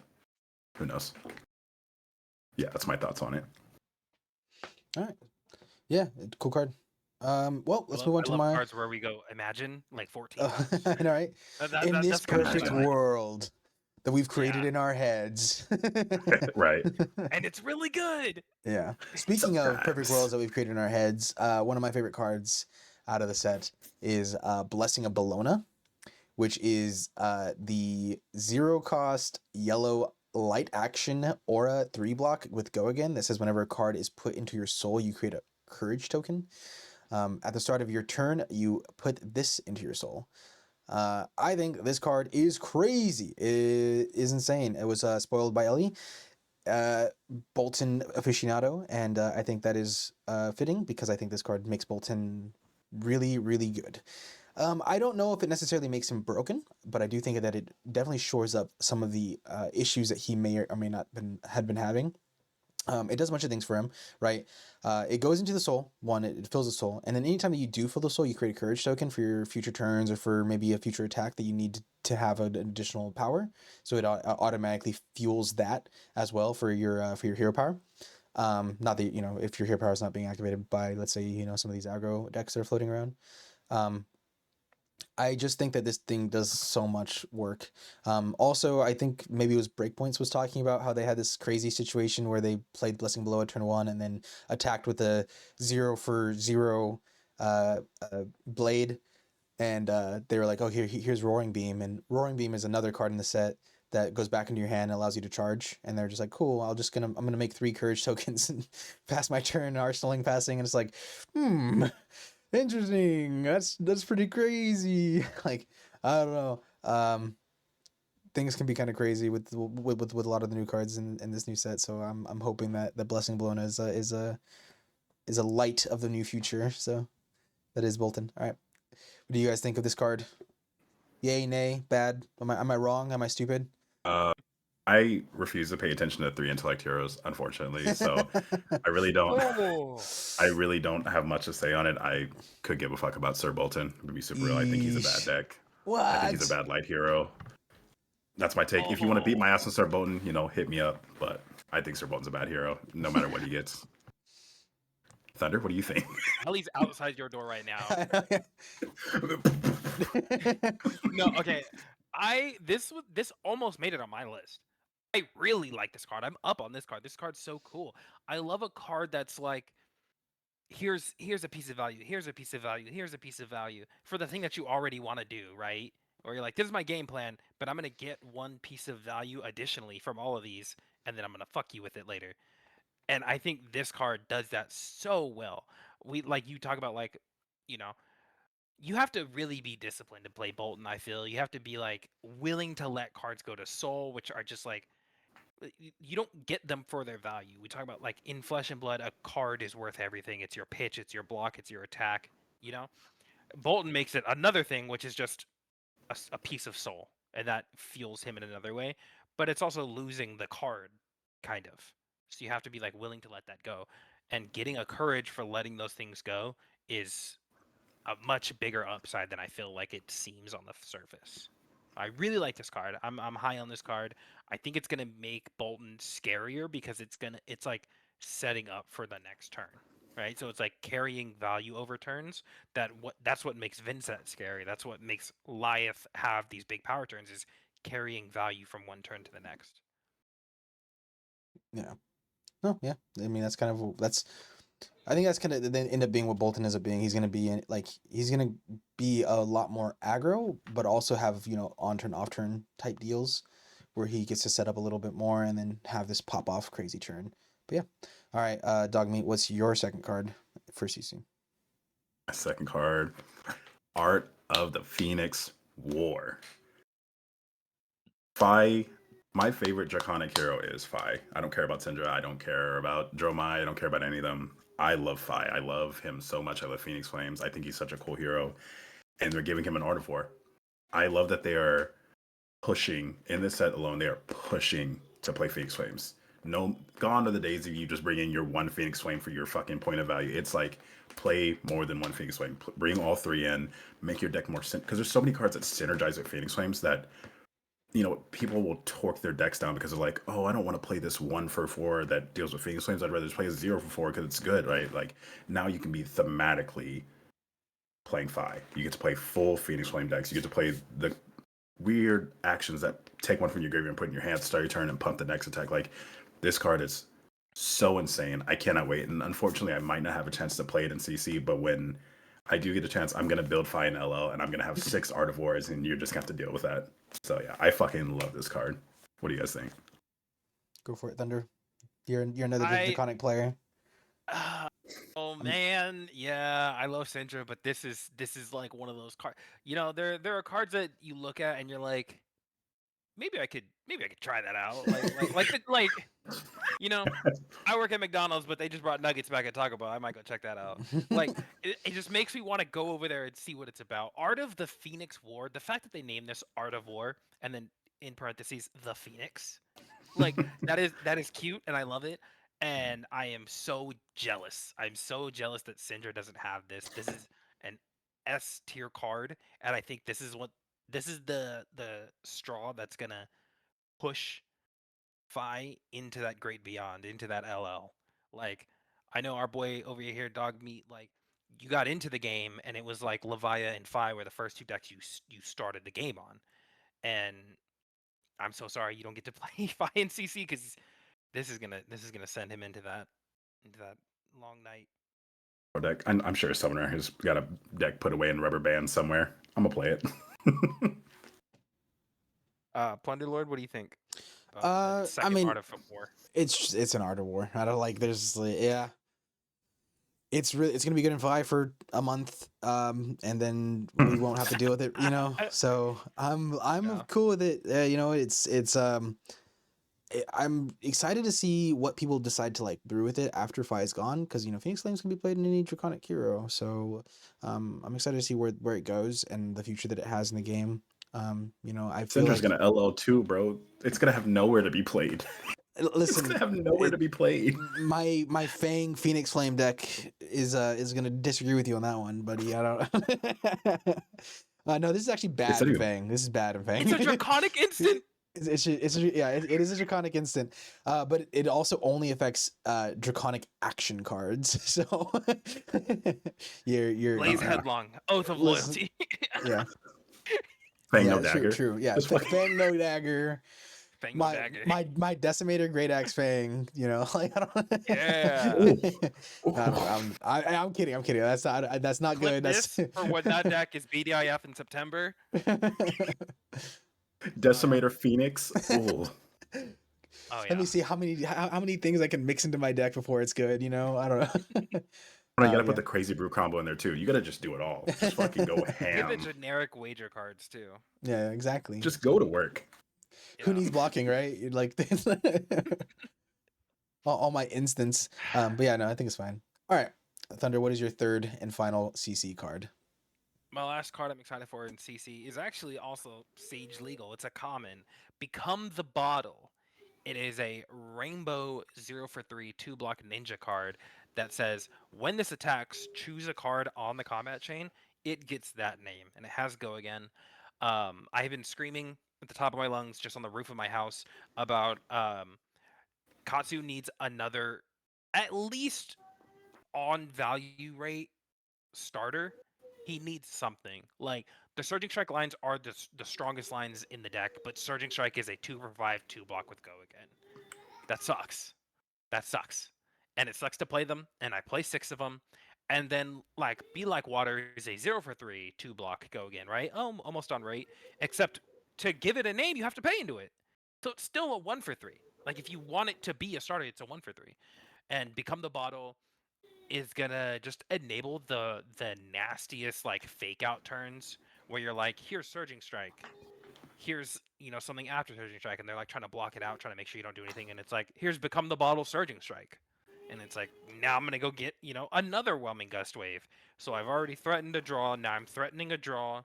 who knows? Yeah, that's my thoughts on it. All right. Yeah, cool card. Well, let's move on I to love my. cards where we go imagine like 14 cards, I right? know, right? In this That's kind of my perfect Imagine. vibe. world that we've created Yeah, in our heads. Right. and it's really good. Yeah. Speaking of perfect Sometimes. worlds that we've created in our heads, one of my favorite cards out of the set is Blessing of Bologna, which is the 0 cost yellow light action aura 3 block with Go Again that says whenever a card is put into your soul, you create a courage token. At the start of your turn, you put this into your soul. I think this card is crazy. It is insane. It was spoiled by Ellie, uh, Bolton aficionado, and I think that is fitting because I think this card makes Bolton really, really good. I don't know if it necessarily makes him broken, but I do think that it definitely shores up some of the issues that he may or may not had been having. It does a bunch of things for him, right? It goes into the soul. One, it fills the soul, and then anytime that you do fill the soul, you create a courage token for your future turns or for maybe a future attack that you need to have an additional power. So it automatically fuels that as well for your hero power. Not that if your hero power is not being activated by, let's say, some of these aggro decks that are floating around. Um, I just think that this thing does so much work. Also, I think maybe it was Breakpoints was talking about how they had this crazy situation where they played Blessing Below at turn one and then attacked with a 0 for 0 blade, and they were like, "Oh, here's Roaring Beam," and Roaring Beam is another card in the set that goes back into your hand and allows you to charge. And they're just like, "Cool, I'm gonna make 3 courage tokens and pass my turn, arsenaling passing," and it's like, interesting. That's pretty crazy. Like, I don't know. Things can be kind of crazy with a lot of the new cards in this new set. So I'm hoping that the Blessing Blown is a light of the new future. So that is Bolton. All right. What do you guys think of this card? Yay, nay, bad? Am I wrong? Am I stupid? Uh, I refuse to pay attention to 3 intellect heroes, unfortunately. So I really don't. Oh, I really don't have much to say on it. I could give a fuck about Sir Bolton. To be super real, I think he's a bad Yeesh. deck. I think he's a What? bad light hero. That's my take. If you want to beat oh. my ass on Sir Bolton, hit me up. But I think Sir Bolton's a bad hero, no matter what he gets. Thunder, what do you think? Ellie's outside your door right now. No, okay. This almost made it on my list. I really like this card. I'm up on this card. This card's so cool. I love a card that's like, here's a piece of value, here's a piece of value, here's a piece of value for the thing that you already want to do, right? Or you're like, this is my game plan, but I'm gonna get one piece of value additionally from all of these, and then I'm gonna fuck you with it later. And I think this card does that so well. We like you talk about like, you know, you have to really be disciplined to play Bolton, I feel. You have to be like willing to let cards go to soul, which are just like you don't get them for their value. We talk about like in Flesh and Blood, a card is worth everything. It's your pitch, it's your block, it's your attack. You know, Bolton makes it another thing, which is just a piece of soul, and that fuels him in another way. But it's also losing the card, kind of. So you have to be like willing to let that go, and getting a courage for letting those things go is a much bigger upside than I feel like it seems on the surface. I really like this card. I'm high on this card. I think it's gonna make Bolton scarier because it's like setting up for the next turn. Right? So it's like carrying value over turns. That's what makes Vincent scary. That's what makes Lyeth have these big power turns is carrying value from one turn to the next. Yeah. No, yeah. I mean, that's. I think that's kind of then end up being what Bolton ends up being. He's gonna be he's gonna be a lot more aggro, but also have on turn off turn type deals, where he gets to set up a little bit more and then have this pop off crazy turn. But yeah, all right. Dog meat. What's your second card for CC? My second card, Art of the Phoenix War. Fi, my favorite Draconic hero is Fi. I don't care about Syndra. I don't care about Dromai. I don't care about any of them. I love Fi. I love him so much. I love Phoenix Flames. I think he's such a cool hero. And they're giving him an Art of War. I love that they are pushing, in this set alone, they are pushing to play Phoenix Flames. No, gone are the days of you just bring in your one Phoenix Flame for your fucking point of value. It's like, play more than one Phoenix Flame. Bring all three in. Make your deck more... Because there's so many cards that synergize with Phoenix Flames that people will torque their decks down because they're like, oh, I don't want to play this 1 for 4 that deals with Phoenix Flames. I'd rather just play a 0 for 4 because it's good, right? Like now you can be thematically playing Fi. You get to play full Phoenix Flame decks. You get to play the weird actions that take one from your graveyard and put in your hand, start your turn, and pump the next attack. Like this card is so insane. I cannot wait. And unfortunately, I might not have a chance to play it in CC, but when I do get a chance, I'm gonna build Fi in LL, and I'm gonna have 6 Art of Wars, and you're just gonna have to deal with that. So yeah, I fucking love this card. What do you guys think? Go for it, Thunder. You're another I draconic player. oh man, yeah, I love Syndra, but this is like one of those cards. There are cards that you look at and you're like, maybe I could try that out. You know, I work at McDonald's, but they just brought nuggets back at Taco Bell. I might go check that out. Like, it just makes me want to go over there and see what it's about. Art of the Phoenix War. The fact that they named this Art of War and then in parentheses the Phoenix, like that is cute and I love it. And I am so jealous. I'm so jealous that Syndra doesn't have this. This is an S tier card, and I think this is the straw that's gonna push Fi into that great beyond, into that LL. Like, I know our boy over here, Dog Meat, like, you got into the game and it was like Levia and Fi were the first two decks you started the game on. And I'm so sorry you don't get to play Fi in CC because this is gonna send him into that long night. Deck. I'm sure Summoner has got a deck put away in rubber bands somewhere. I'm gonna play it. Plunder Lord, what do you think about the I second mean, Art of War? it's an art of war. I don't like. There's yeah. It's gonna be good in Vi for a month, and then we won't have to deal with it, you know. So I'm Yeah. cool with it. You know, I'm excited to see what people decide to like brew with it after Fi is gone, because you know Phoenix Flames can be played in any Draconic hero. So I'm excited to see where it goes and the future that it has in the game. You know, I feel Syndra's like gonna LL too, bro. It's gonna have nowhere to be played. It's listen, gonna have nowhere to be played. my Fang Phoenix Flame deck is gonna disagree with you on that one, buddy. I don't. No, this is actually They bad said in he Fang. This is bad in Fang. It's a Draconic instant. Yeah, it is a draconic instant, but it also only affects draconic action cards. So you're Blaze Oh yeah, Headlong, Oath of listen, Loyalty. yeah, Fang no yeah, dagger. true, yeah. Just fucking Fang no dagger. Fang no My dagger. my decimator great axe Fang. You know, like I don't. Yeah. I'm kidding. I'm kidding. That's not Clip good. That's. this for when that deck is BDIF in September. Decimator Phoenix. Ooh. Oh Let yeah. me see how many things I can mix into my deck before it's good. You know, I don't know. You gotta put Yeah. the crazy brew combo in there too. You gotta just do it all. Just fucking go Get the ham. generic wager cards too. Yeah, exactly. Just go to work. Who Yeah. needs blocking, right? You're like all my instants. But yeah, no, I think it's fine. All right, Thunder. What is your third and final CC card? My last card I'm excited for in CC is actually also Sage Legal. It's a common. Become the Bottle. It is a rainbow 0 for 3 2 block ninja card that says when this attacks, choose a card on the combat chain. It gets that name, and it has go again. I have been screaming at the top of my lungs just on the roof of my house about Katsu needs another, at least on value rate starter. He needs something. Like the Surging Strike lines are the strongest lines in the deck, but Surging Strike is a 2 for 5 2 block with go again. That sucks. That sucks. And it sucks to play them, and I play 6 of them. And then like Be Like Water is a 0 for 3 2 block go again, right? Oh, almost on rate. Except to give it a name, you have to pay into it. So it's still a 1 for 3. Like if you want it to be a starter, it's a 1 for 3. And Become the Bottle is gonna just enable the nastiest like fake out turns where you're like, here's Surging Strike, here's something after Surging Strike, and they're like trying to block it out, trying to make sure you don't do anything, and it's like, here's Become the Bottle Surging Strike, and it's like, now I'm gonna go get another Whelming Gust Wave. So I've already threatened a draw, now I'm threatening a draw,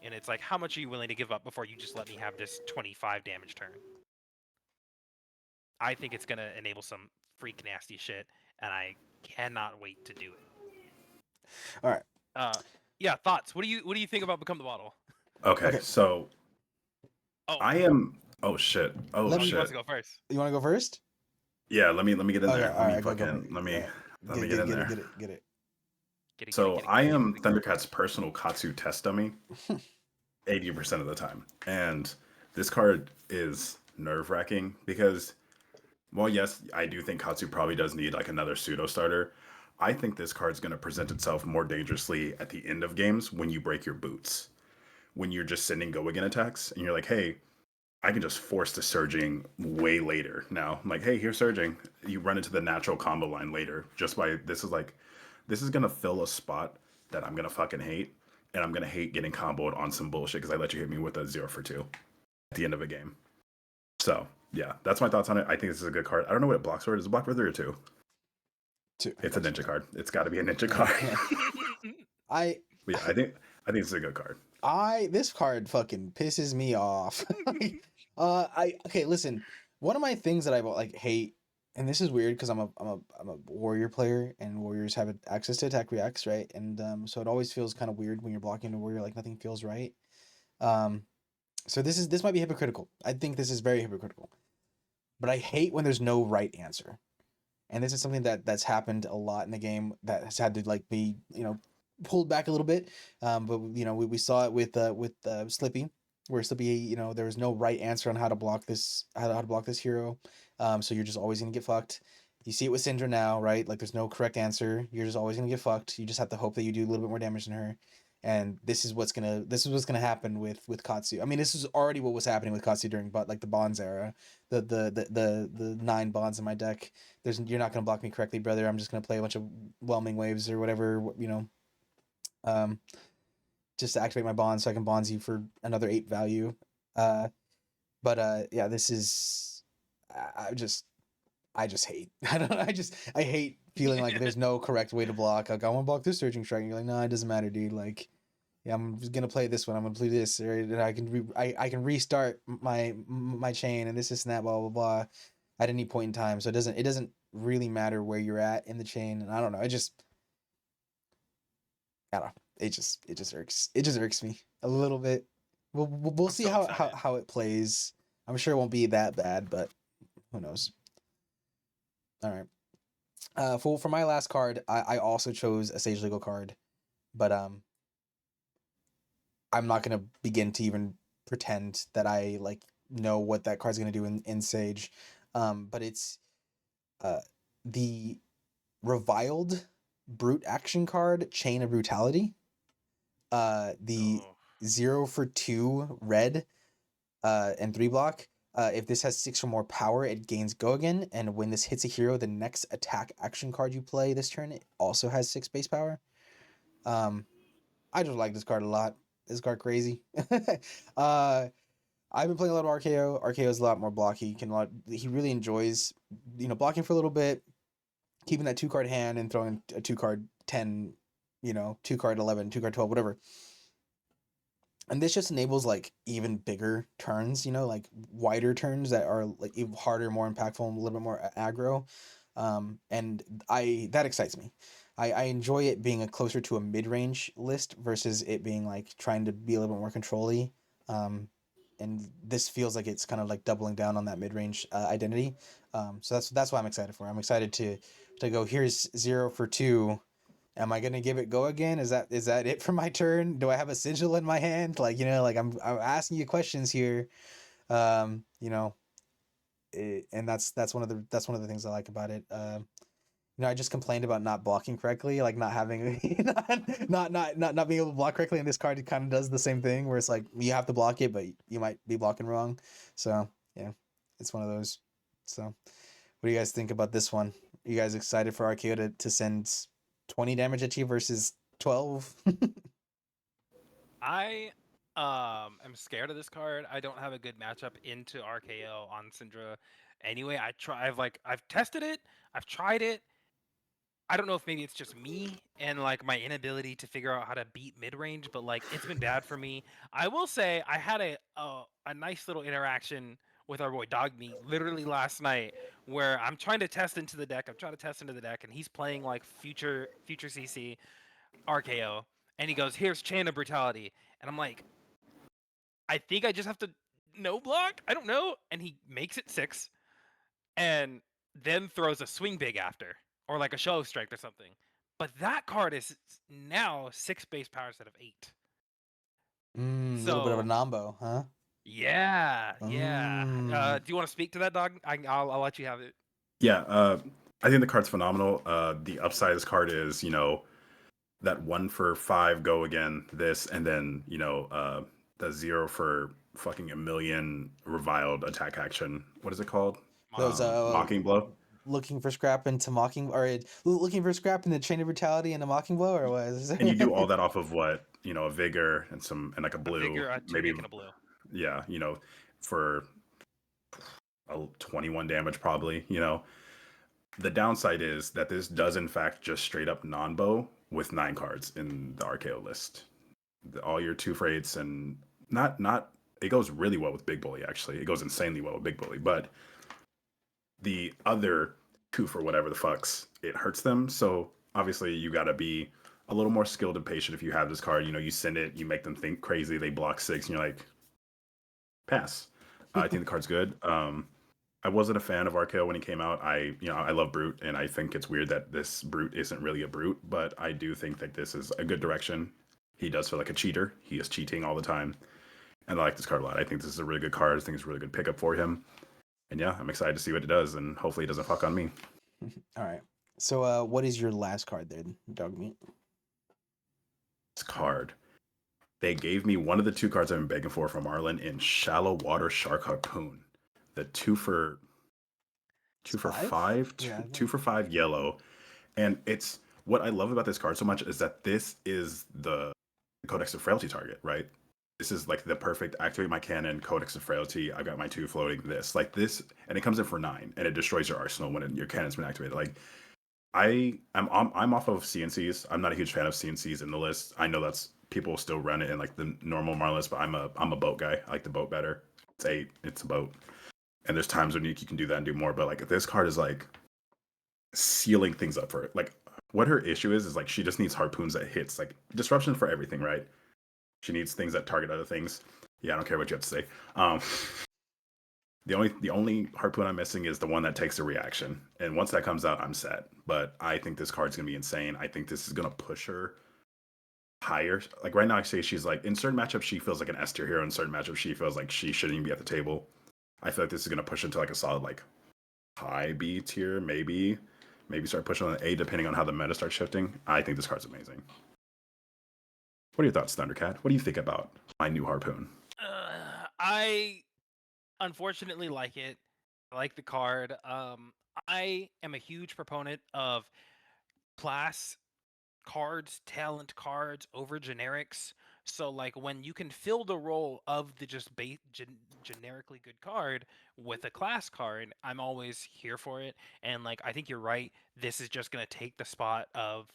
and it's like, how much are you willing to give up before you just let me have this 25 damage turn? I think it's gonna enable some freak nasty shit, and I cannot wait to do it. All right. Yeah, thoughts. What do you think about Become the Bottle? Okay, Okay. so Oh, I am. Oh shit. Oh Let he me- wants shit. to go first. You want to go first? Yeah. Let me get in Okay, there. all Let me right, go for it. fucking let All me right. let me get in there. Get it, get it. Get it, get it, So get it, I get it. am Thundercat's personal Katsu test dummy 80% of the time, and this card is nerve wracking because, well, yes, I do think Katsu probably does need like another pseudo starter. I think this card's going to present itself more dangerously at the end of games when you break your boots, when you're just sending go again attacks, and you're like, hey, I can just force the surging way later. Now, I'm like, hey, here's surging. You run into the natural combo line later. Just by this is gonna fill a spot that I'm gonna fucking hate, and I'm gonna hate getting comboed on some bullshit because I let you hit me with a 0 for 2 at the end of a game. So yeah, that's my thoughts on it. I think this is a good card. I don't know what it blocks for. Is it block for 3 or 2? Two. It's a ninja card. It's got to be a ninja Yeah, card. yeah. I But yeah, I think this is a good card. this card fucking pisses me off. I okay, listen. One of my things that I like hate, and this is weird because I'm a warrior player, and warriors have access to attack reacts, right? And so it always feels kind of weird when you're blocking a warrior, like nothing feels right. Um, so this might be hypocritical. I think this is very hypocritical, but I hate when there's no right answer. And this is something that's happened a lot in the game that has had to like be pulled back a little bit. But we saw it with Slippy, where Slippy, there was no right answer on how to block this how to block this hero. So you're just always gonna get fucked. You see it with Syndra now, right? Like there's no correct answer. You're just always gonna get fucked. You just have to hope that you do a little bit more damage than her. And this is what's gonna happen with Katsu. I mean, this is already what was happening with Katsu during the Bonds era, the 9 bonds in my deck. You're not gonna block me correctly, brother. I'm just gonna play a bunch of whelming waves or whatever, um, just to activate my bond so I can bonds you for another 8 value. But yeah, this is I just hate. I don't. I hate feeling like there's no correct way to block. Like I want to block this surging strike. And you're like, no, it doesn't matter, dude. Like, yeah, I'm just gonna play this one. I'm gonna play this, right? And I can restart my chain and this and that, blah blah blah, at any point in time. So it doesn't really matter where you're at in the chain. And I don't know. I don't know. It just irks me a little bit. We'll I'm see so excited. how it plays. I'm sure it won't be that bad, but who knows? All right. For my last card, I also chose a Sage Legal card, but I'm not gonna begin to even pretend that I like know what that card's gonna do in Sage. But it's uh the reviled brute action card, Chain of Brutality. The Oh. 0 for 2 red and 3 block. If this has 6 or more power, it gains go again, and when this hits a hero, the next attack action card you play this turn it also has 6 base power. Um, I just like this card a lot. This card crazy. uh, I've been playing a lot of RKO. RKO is a lot more blocky. He really enjoys, blocking for a little bit, keeping that 2 card hand and throwing a 2 card 10, 2 card 11, 2 card 12, whatever. And this just enables like even bigger turns, like wider turns that are like even harder, more impactful, and a little bit more aggro. And that excites me. I enjoy it being closer to a mid range list versus it being like trying to be a little bit more control-y. And this feels like it's kind of like doubling down on that mid range identity. So that's what I'm excited for. I'm excited to go. Here's 0 for 2. Am I gonna give it go again? Is that it for my turn? Do I have a sigil in my hand? Like I'm asking you questions here. Um, you know, and that's one of the things I like about it. I just complained about not blocking correctly, like not having not being able to block correctly, and this card kind of does the same thing where it's like you have to block it, but you might be blocking wrong. So yeah, it's one of those. So what do you guys think about this one? Are you guys excited for RKO to send 20 damage at you versus 12? I am scared of this card. I don't have a good matchup into RKO on Syndra. Anyway, I've tested it. I've tried it. I don't know if maybe it's just me and like my inability to figure out how to beat mid range, but like it's been bad for me. I will say I had a nice little interaction with our boy Dog Meat literally last night where I'm trying to test into the deck. I'm trying to test into the deck, and he's playing like future CC RKO, and he goes, "Here's Chain of Brutality," and I'm like, I think I just have to no block. I don't know, and he makes it 6, and then throws a swing big after, or like a show strike or something. But that card is now 6 base power instead of 8. A little bit of a So Nambo, huh? yeah, yeah. Mm. Do you want to speak to that, dog? I'll let you have it. Yeah, I think the card's phenomenal. The upside of this card is, that 1 for 5 go again, this, and then, the 0 for fucking a million reviled attack action. What is it called? Mocking Those blow. Mocking blow. looking for scrap into mocking, or looking for scrap in the chain of brutality and a mocking blow, or what? And you do all that off of what, a vigor and like a A blue, vigor, a maybe, tunic, and a blue. yeah, for a 21 damage probably. The downside is that this does in fact just straight up non-bow with 9 cards in the RKO list. All your 2 for 8s and not it goes really well with Big Bully actually. It goes insanely well with Big Bully, but the other 2 for whatever the fucks, it hurts them. So obviously you gotta be a little more skilled and patient if you have this card. You send it, you make them think crazy, they block 6, and you're like, pass. I think the card's good. I wasn't a fan of RKO when he came out. I love Brute, and I think it's weird that this Brute isn't really a Brute, but I do think that this is a good direction. He does feel like a cheater. He is cheating all the time, and I like this card a lot. I think this is a really good card. I think it's a really good pickup for him, and yeah, I'm excited to see what it does, and hopefully it doesn't fuck on me. All right. So, what is your last card there, dog meat? This card, they gave me one of the 2 cards I've been begging for from Marlin in Shallow Water Shark Harpoon, the 2 for 5, Yeah. 2 for 5 yellow. And it's what I love about this card so much is that this is the Codex of Frailty target, right? This is like the perfect activate my cannon, Codex of Frailty. I've got my 2 floating this. Like this, and it comes in for 9 and it destroys your arsenal when your cannon's been activated. Like I'm off of CNCs. I'm not a huge fan of CNCs in the list. I know that's people still run it in like the normal Marlin list, but I'm a boat guy. I like the boat better. It's 8, it's a boat. And there's times when you can do that and do more, but like this card is like sealing things up for it. Like what her issue is like she just needs harpoons that hits like disruption for everything, right? She needs things that target other things. Yeah, I don't care what you have to say. The only harpoon I'm missing is the one that takes a reaction, and once that comes out, I'm set. But I think this card's gonna be insane. I think this is gonna push her higher. Like right now, I say she's like in certain matchups she feels like an S tier hero. In certain matchups she feels like she shouldn't even be at the table. I feel like this is gonna push into like a solid like high B tier, maybe start pushing on an A depending on how the meta starts shifting. I think this card's amazing. What are your thoughts, Thundercat? What do you think about my new harpoon? I unfortunately like it. I like the card. I am a huge proponent of class cards, talent cards over generics. So like when you can fill the role of the just generically good card with a class card, I'm always here for it. And like I think you're right. This is just gonna take the spot of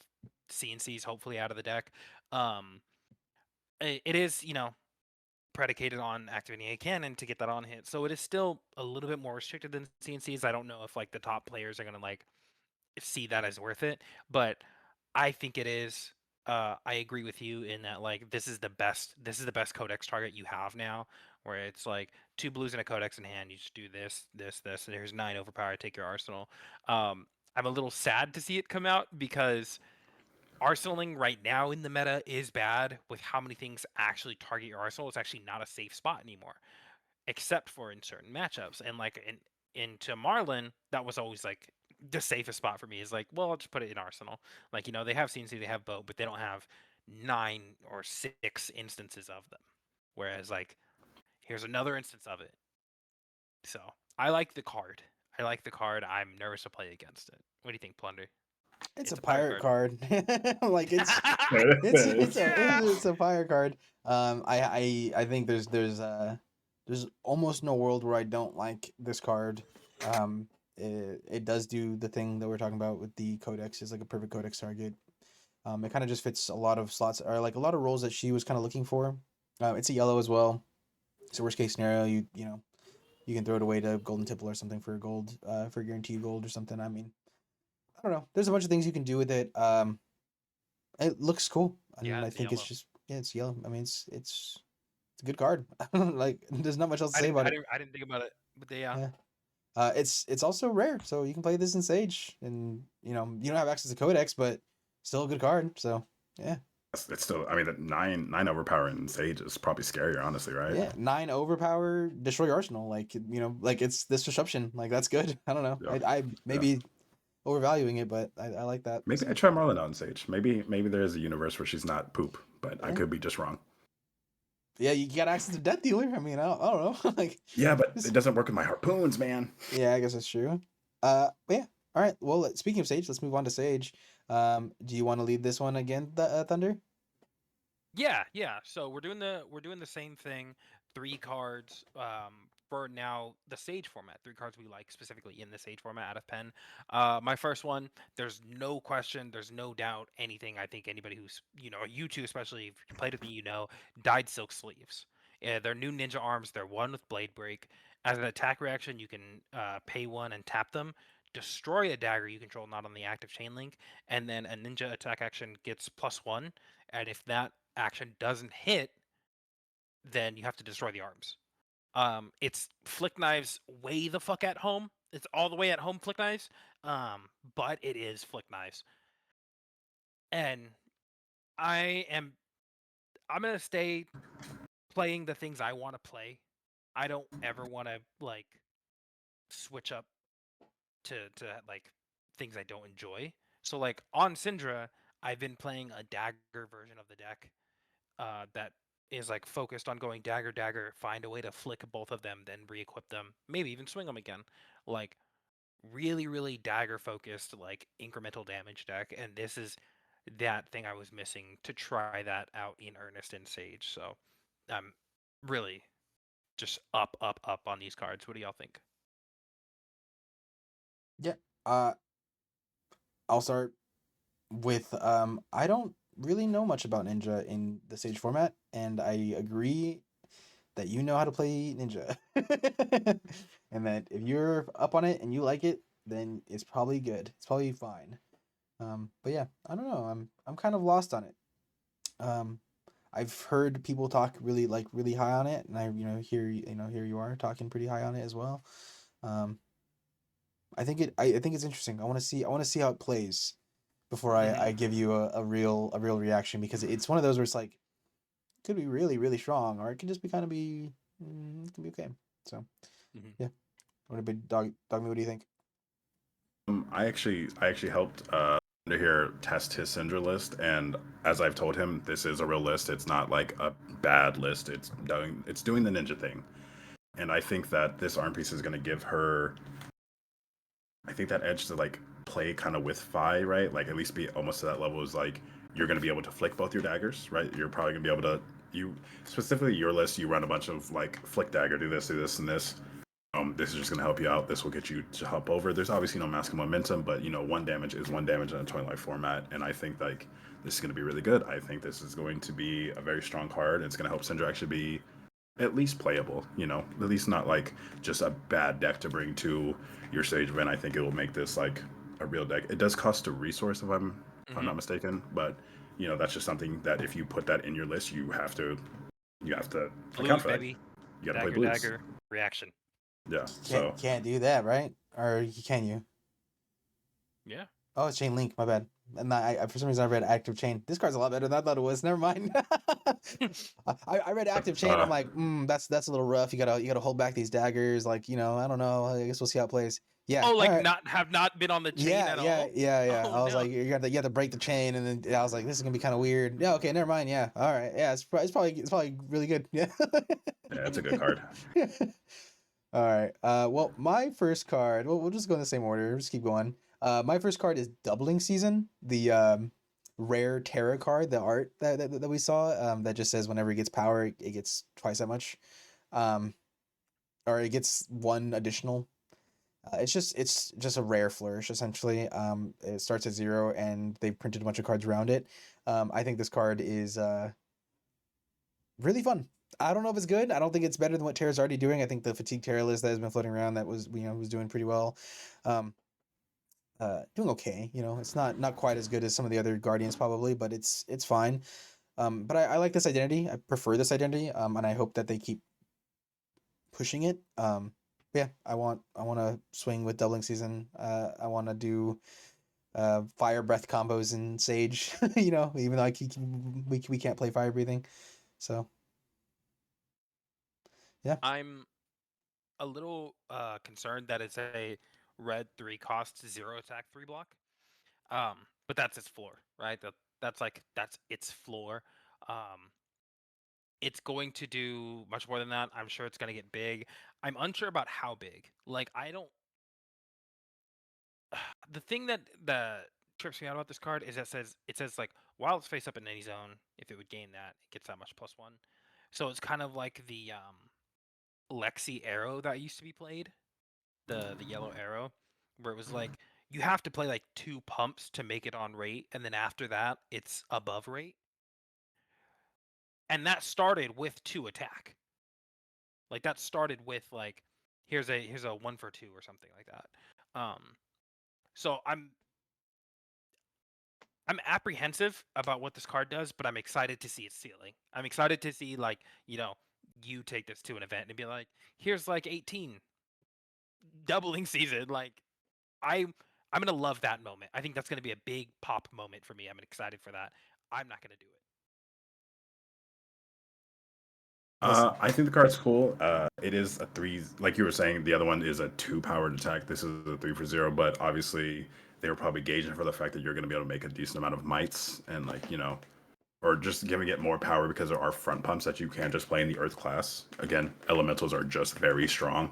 CNCs hopefully out of the deck. Um, it is predicated on activating a cannon to get that on hit, so it is still a little bit more restricted than CNCs. I don't know if like the top players are gonna like see that as worth it, but I think it is. I agree with you in that like this is the best codex target you have now, where it's like 2 blues and a codex in hand. You just do this, this, this, and there's 9 overpower. Take your arsenal. I'm a little sad to see it come out because arsenaling right now in the meta is bad with how many things actually target your arsenal. It's actually not a safe spot anymore, except for in certain matchups. And like into Marlin, that was always like the safest spot for me is like, well, I'll just put it in Arsenal. Like, they have CNC, they have boat, but they don't have 9 or 6 instances of them. Whereas like, here's another instance of it. So I like the card. I'm nervous to play against it. What do you think, Plunder? It's a It's a pirate pirate card. Like it's Yeah. it's a pirate card. I think there's almost no world where I don't like this card. It does do the thing that we're talking about with the codex. Is like a perfect codex target. It kind of just fits a lot of slots or like a lot of roles that she was kind of looking for. It's a yellow as well. So worst case scenario, you can throw it away to golden tipple or something for gold, for guaranteed gold or something. I mean, I don't know. There's a bunch of things you can do with it. It looks cool, Yeah, and I it's think it's yellow. just, yeah, it's yellow. I mean, it's a good card. Like, there's not much else to say about it. I didn't think about it, but yeah. Yeah. It's also rare, so you can play this in Sage, and you don't have access to Codex, but still a good card. So yeah, It's still, I mean, the nine overpower in Sage is probably scarier, honestly, right? yeah. 9 overpower, destroy your arsenal. Like like it's this disruption. Like that's good. I don't know. Yeah, I yeah. maybe overvaluing it, but I like that. Maybe I So try Marlon out in Sage. Maybe there's a universe where she's not poop, but I yeah, could be just wrong. yeah. You got access to Death Dealer. I mean, I don't know. Like, Yeah, but it just, doesn't work with my harpoons, man. yeah. I guess that's true. But yeah. All right. Well, speaking of Sage, let's move on to Sage. Do you want to lead this one again, Thunder? Yeah. So we're doing the same thing. 3 cards. For now the Sage format. 3 cards we like specifically in the Sage format out of pen. My first one. There's no question. There's no doubt. Anything. I think anybody who's you two especially if you played with me, dyed silk sleeves. Yeah, they're new ninja arms. They're one with blade break. As an attack reaction, you can pay 1 and tap them. Destroy a dagger you control not on the active chain link, and then a ninja attack action gets +1. And if that action doesn't hit, then you have to destroy the arms. It's flick knives way the fuck at home. It's all the way at home flick knives. But it is flick knives. And I am I'm gonna stay playing the things I want to play. I don't ever want to like switch up to like things I don't enjoy. So like on Syndra, I've been playing a dagger version of the deck that is like focused on going dagger dagger, find a way to flick both of them, then re-equip them, maybe even swing them again. Like really dagger focused, like incremental damage deck, and this is that thing I was missing to try that out in earnest in Sage. So I'm really just up on these cards. What do y'all think? Yeah. Uh, I'll start with I don't really know much about Ninja in the Sage format, and I agree that you know how to play Ninja. And that if you're up on it and you like it, then it's probably good. It's probably fine. But yeah, I don't know. I'm kind of lost on it. Um, I've heard people talk really high on it, and I here you are talking pretty high on it as well. Um, I think it's interesting. I want to see how it plays before I Hmm. give you a real reaction, because it's one of those where it's like it could be really strong, or it could just be kind of be it can be okay. So Hmm. yeah, what about dog me? What do you think? I actually helped under here test his Syndra list, and as I've told him, this is a real list. It's not like a bad list. It's doing the ninja thing, and I think that this arm piece is going to give her, I think, that edge to like play kind of with Fi, right? Like at least be almost to that level is like you're going to be able to flick both your daggers, right? You're probably going to be able to, you specifically your list, you run a bunch of like flick dagger, do this, and this. This is just going to help you out. This will get you to hop over. There's obviously no mask of momentum, but one damage is one damage in a 20 life format, and I think like this is going to be really good. I think this is going to be a very strong card. It's going to help Syndra actually be at least playable. At least not like just a bad deck to bring to your stage event. I think it will make this like a real deck. It does cost a resource if I'm not Hmm. mistaken, but that's just something that if you put that in your list, you have to account Blues, for that. baby. You got to play Dagger, blues. dagger. Reaction. Yeah. Can't So can't do that, right? Or can you? Yeah. Oh, it's Chain Link. My bad. And for some reason I read Active Chain. This card's a lot better than I thought it was. Never mind. I read Active Chain. I'm uh, like, that's a little rough. You gotta hold back these daggers. Like, I don't know. I guess we'll see how it plays. Yeah. Oh, All like right. not have not been on the chain at all? Yeah. Oh I was no. like, you have to break the chain, and then I was like, this is gonna be kind of weird. Yeah. Okay. Never mind. Yeah. All right. Yeah. It's probably really good. Yeah. yeah, it's a good card. All right. Well, my first card. We'll just go in the same order. Just keep going. My first card is Doubling Season, the rare Terra card, the art that we saw. That just says whenever it gets power, it gets twice that much. Um, or it gets one additional. It's just a rare flourish essentially. It starts at 0, and they've printed a bunch of cards around it. I think this card is really fun. I don't know if it's good. I don't think it's better than what Terra's already doing. I think the Fatigue Terra list that has been floating around that was doing pretty well. Um, doing okay. It's not quite as good as some of the other Guardians probably, but it's fine. But I like this identity. I prefer this identity. And I hope that they keep pushing it. Yeah, I want to swing with doubling season. I want to do fire breath combos in Sage. You know, even though we can't play fire breathing, so yeah. I'm a little concerned that it's a red 3 cost 0 attack 3 block. But that's its floor, right? That's its floor. Um, it's going to do much more than that. I'm sure it's going to get big. I'm unsure about how big. Like I don't. The thing that trips me out about this card is that it says like while it's face up in any zone, if it would gain that, it gets that much +1. So it's kind of like the Lexi arrow that used to be played, the yellow arrow, where it was like you have to play like 2 pumps to make it on rate, and then after that it's above rate. And that started with 2 attack. Like that started with like here's a 1 for 2 or something like that. So I'm apprehensive about what this card does, but I'm excited to see its ceiling. I'm excited to see like, you take this to an event and be like, here's like 18 doubling season. Like I'm gonna love that moment. I think that's gonna be a big pop moment for me. I'm excited for that. I'm not gonna do it. Yes. I think the card's cool. It is a 3, like you were saying. The other one is a 2 powered attack. This is a 3 for 0, but obviously they were probably gauging for the fact that you're going to be able to make a decent amount of mites and like or just giving it more power because there are front pumps that you can't just play in the Earth class. Again, elementals are just very strong.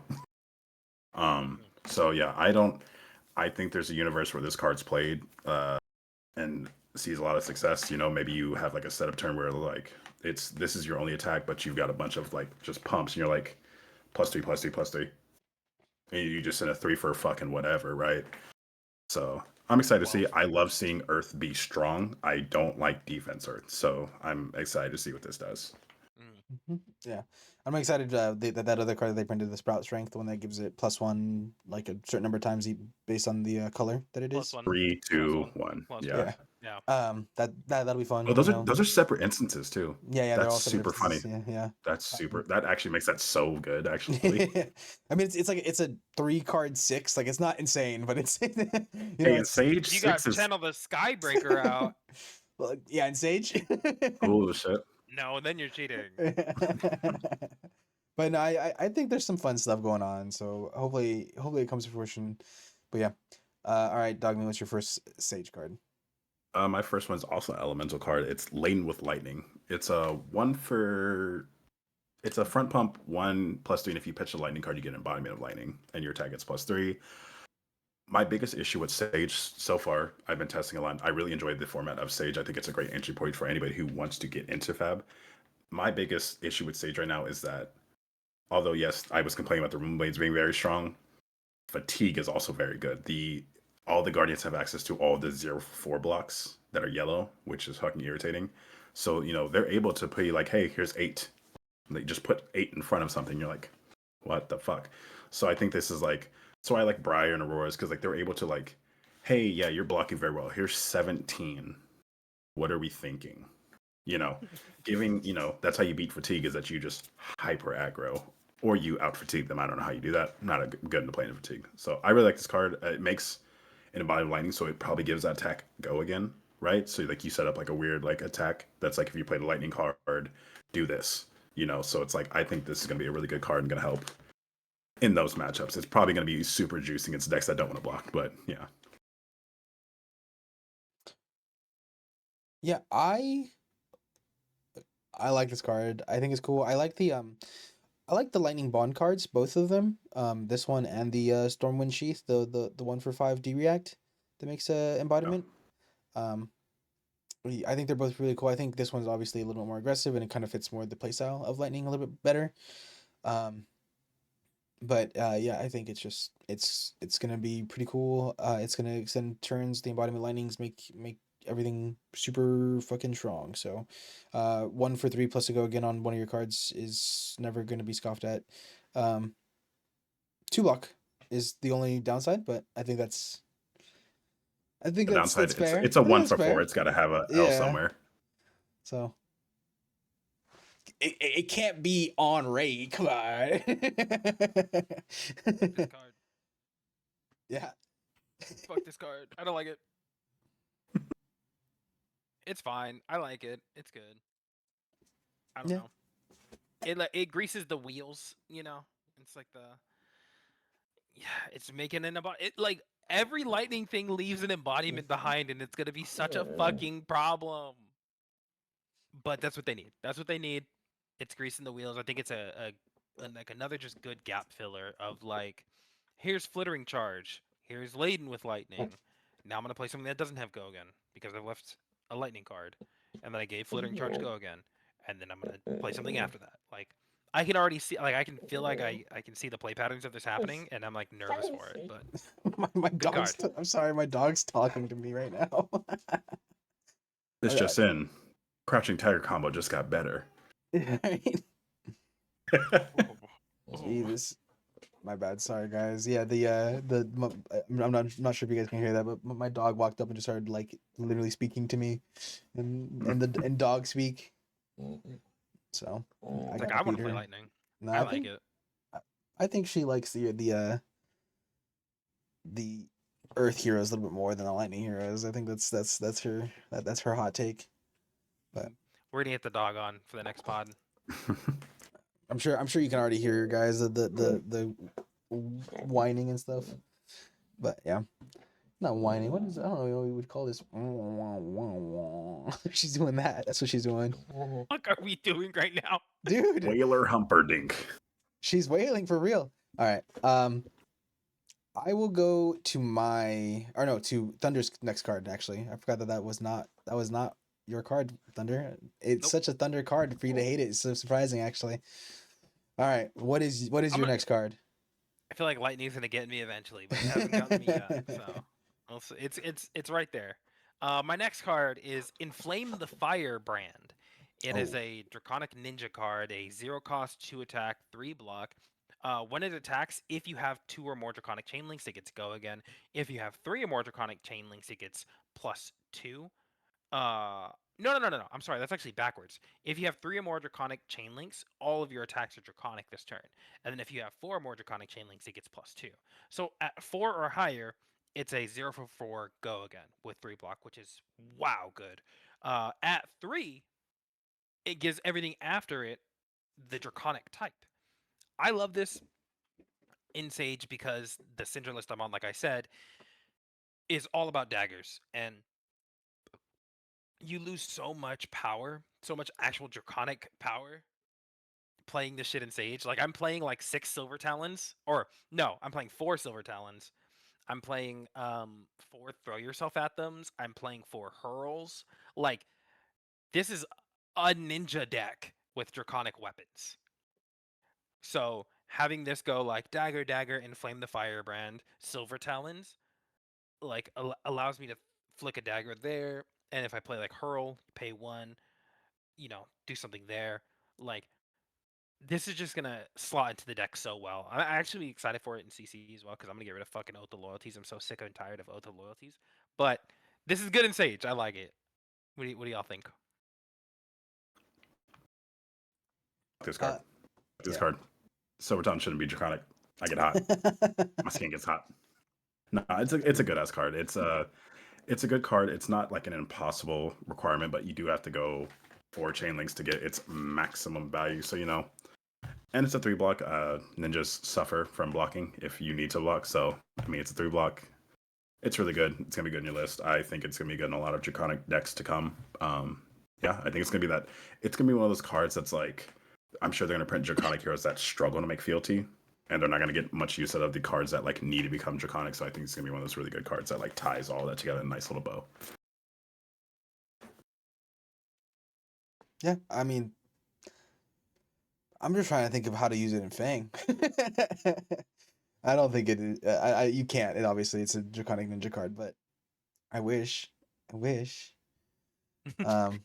So yeah, I think there's a universe where this card's played and sees a lot of success. Maybe you have like a setup turn where like this is your only attack, but you've got a bunch of like just pumps, and you're like +3, +3, +3, and you just send a 3 for fucking whatever, right? So I'm excited to see. Well, I love seeing Earth be strong. I don't like defense Earth, so I'm excited to see what this does. Yeah, I'm excited that other card that they printed, the Sprout Strength, the one that gives it +1 like a certain number of times based on the color that it is. +1, Three, two, +1, one. +1. Yeah. Yeah. Yeah. That'll be Oh, fun. those are separate instances too. Yeah, they're That's all separate super funny. instances. Yeah, That's super. um, That actually makes that so good. Actually, I mean, it's like it's a 3 card 6. Like it's not insane, but it's hey, in it's Sage You Six got is Channel the Skybreaker out. well, yeah, in Sage. cool as shit. No, then you're cheating. But no, I think there's some fun stuff going on. So hopefully it comes to fruition. But yeah, all right, Dogman, what's your first Sage card? My first one's also an elemental card. It's Laden with Lightning. It's a one for. It's a front pump 1 +3, and if you pitch a lightning card, you get an embodiment of lightning, and your attack gets +3. My biggest issue with Sage so far, I've been testing a lot. I really enjoyed the format of Sage. I think it's a great entry point for anybody who wants to get into Fab. My biggest issue with Sage right now is that, although yes, I was complaining about the Ruin Blades being very strong, fatigue is also very good. All the Guardians have access to all the 0/4 blocks that are yellow, which is fucking irritating. So they're able to put you like, hey, here's 8. They just put 8 in front of something. You're like, what the fuck? So I think this is like, so I like Briar and Aurora's because like they're able to like, hey, yeah, you're blocking very well. Here's 17. What are we thinking? Giving, that's how you beat fatigue, is that you just hyper aggro or you out fatigue them. I don't know how you do that. I'm not good into playing fatigue. So I really like this card. It makes an embodied lightning, so it probably gives that attack go again, right? So like you set up like a weird like attack that's like if you played a lightning card, do this. So it's like I think this is gonna be a really good card and gonna help in those matchups. It's probably gonna be super juicing against decks that don't want to block, but yeah. Yeah, I like this card. I think it's cool. I like the Lightning Bond cards, both of them. This one and the Stormwind Sheath, the 1 for 5 D react that makes a Yeah. embodiment. Um, I think they're both really cool. I think this one's obviously a little bit more aggressive and it kind of fits more the playstyle of Lightning a little bit better. Um, but yeah, I think it's gonna be pretty cool. It's gonna extend turns. The embodiment lightnings make everything super fucking strong. So, 1 for 3 plus to go again on one of your cards is never gonna be scoffed at. Um, 2 block is the only downside, but I think The downside, that's fair. it's a I think one that's for four. fair. It's got to have a L Yeah. somewhere. So it can't be on Ray. Come on. This card. Yeah. Fuck this card. I don't like it. It's fine. I like it. It's good. I don't Yeah. know. It greases the wheels, you know. It's like yeah, it's making an it like every lightning thing leaves an embodiment behind, and it's gonna be such a fucking problem. But that's what they need. That's what they need. It's greasing the wheels. I think it's like another just good gap filler of like, here's flittering charge. Here's laden with lightning. Now I'm gonna play something that doesn't have go again because I've left a lightning card, and then I gave flittering charge go again, and then I'm gonna play something after that. Like I can already see, like I can feel like I can see the play patterns of this happening, and I'm like nervous for it. But my good dog's. card. I'm sorry, my dog's talking to me right now. This just in. Crouching Tiger combo just got better. Right? Oh, oh. Jesus. My bad. Sorry, guys. Yeah, I'm not sure if you guys can hear that, but my dog walked up and just started like literally speaking to me, and dog speak. So I It's like gotta I want feed to play her. lightning. No, I like it. I think she likes the Earth heroes a little bit more than the Lightning heroes. I think that's her hot take. But We're gonna get the dog on for the next pod. I'm sure you can already hear guys the whining and stuff. But yeah, not whining. What is, I don't know what we would call this. She's doing that. That's what she's doing, What are we doing right now? dude. Whaler Humperdinck. She's wailing for real. All right. I will go to to Thunder's next card. Actually, I forgot that was not your card, Thunder. It's Nope. such a Thunder card for you to hate it. It's so surprising, actually. All right, what is your next card? I feel like lightning's gonna get me eventually, but it hasn't gotten me yet. So it's right there. My next card is Inflame the Firebrand. It is Oh, a Draconic Ninja card, a 0 cost, 2 attack, 3 block. When it attacks, if you have 2 or more Draconic Chain Links, it gets go again. If you have 3 or more Draconic Chain Links, it gets +2. No. I'm sorry. That's actually backwards. If you have 3 or more Draconic Chain Links, all of your attacks are Draconic this turn. And then if you have 4 or more Draconic Chain Links, it gets +2. So at 4 or higher, it's a 0 for 4 go again with 3 block, which is wow good. At 3, it gives everything after it the Draconic type. I love this in Sage because the Syndra list I'm on, like I said, is all about daggers. And you lose so much power, so much actual Draconic power playing this shit in Sage. Like I'm playing like 6 Silver Talons, or no, I'm playing 4 Silver Talons. I'm playing 4 Throw Yourself at Them. I'm playing 4 Hurls. Like this is a ninja deck with Draconic weapons. So having this go like dagger, dagger, inflame the firebrand, Silver Talons, like allows me to flick a dagger there. And if I play like Hurl, pay 1, do something there. Like this is just gonna slot into the deck so well. I'm actually excited for it in CC as well because I'm gonna get rid of fucking Oath of Loyalties. I'm so sick and tired of Oath of Loyalties. But this is good in Sage. I like it. What do y'all think? This card. This yeah. card. Silverton shouldn't be Draconic. I get hot. My skin gets hot. No, it's a good ass card. It's a good card. It's not like an impossible requirement, but you do have to go 4 chain links to get its maximum value. So and it's a 3 block. Ninjas suffer from blocking if you need to block. So I mean, it's a 3 block. It's really good. It's gonna be good in your list. I think it's gonna be good in a lot of Draconic decks to come. Yeah, I think it's gonna be that. It's gonna be one of those cards that's like, I'm sure they're gonna print Draconic heroes that struggle to make fealty, and they're not gonna get much use out of the cards that like need to become Draconic. So I think it's gonna be one of those really good cards that like ties all that together in a nice little bow. Yeah, I mean, I'm just trying to think of how to use it in Fang. I don't think it is. You can't. It obviously it's a Draconic Ninja card, but I wish. I wish. Um,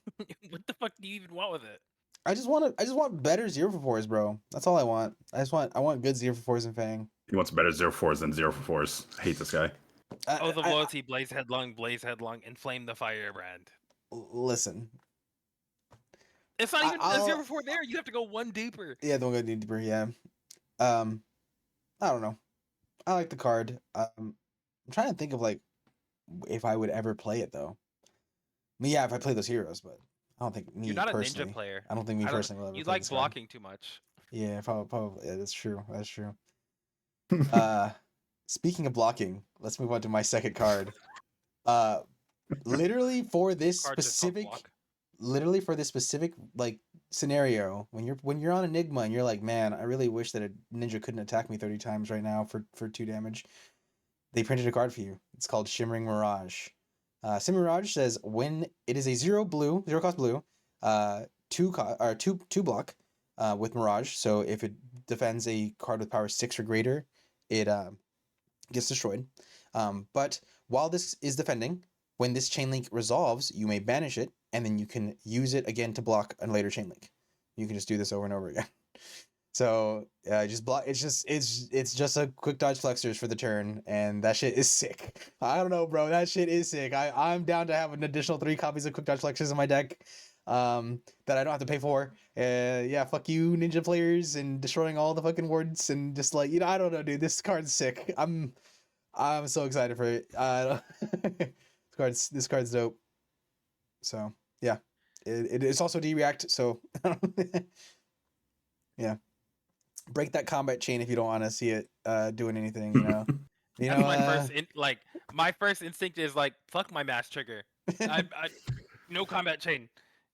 What the fuck do you even want with it? I just want better 0-for-4s, bro. That's all I want. I want good 0-for-4s in Fang. He wants better 0-4s than 0-for-4s. I hate this guy. Oath of Loyalty, Blaze Headlong, Inflame the Firebrand. Listen. It's not even a I'll 0-4 there. You have to go one deeper. yeah, don't go deeper. Yeah. I don't know. I like the card. I'm trying to think of like if I would ever play it though. I mean, yeah, if I play those heroes, but I don't think You're me not a ninja personally. player. I don't think me I don't. personally will ever You play like this card. blocking too much. Yeah, probably. Yeah, that's true. That's true. Uh, Speaking of blocking, let's move on to my second card. Uh, literally for this Card just called specific, block. literally for this specific like scenario, when you're on Enigma and you're like, man, I really wish that a ninja couldn't attack me 30 times right now for 2 damage. They printed a card for you. It's called Shimmering Mirage. Shimmering Mirage says when it is a zero cost blue, two block, with Mirage. So if it defends a card with power 6 or greater, it gets destroyed. But while this is defending, when this chain link resolves, you may banish it, and then you can use it again to block a later chain link. You can just do this over and over again. So just block. It's just a quick dodge flexors for the turn, and that shit is sick. I don't know, bro. That shit is sick. I'm down to have an additional 3 copies of quick dodge flexors in my deck, that I don't have to pay for. Yeah, fuck you, ninja players, and destroying all the fucking wards, and just like I don't know, dude. This card's sick. I'm so excited for it. This card's dope. So yeah, it's also D-React. So yeah. Break that combat chain if you don't want to see it doing anything, you know. That's my first my first instinct is like fuck my mass trigger. I no combat chain.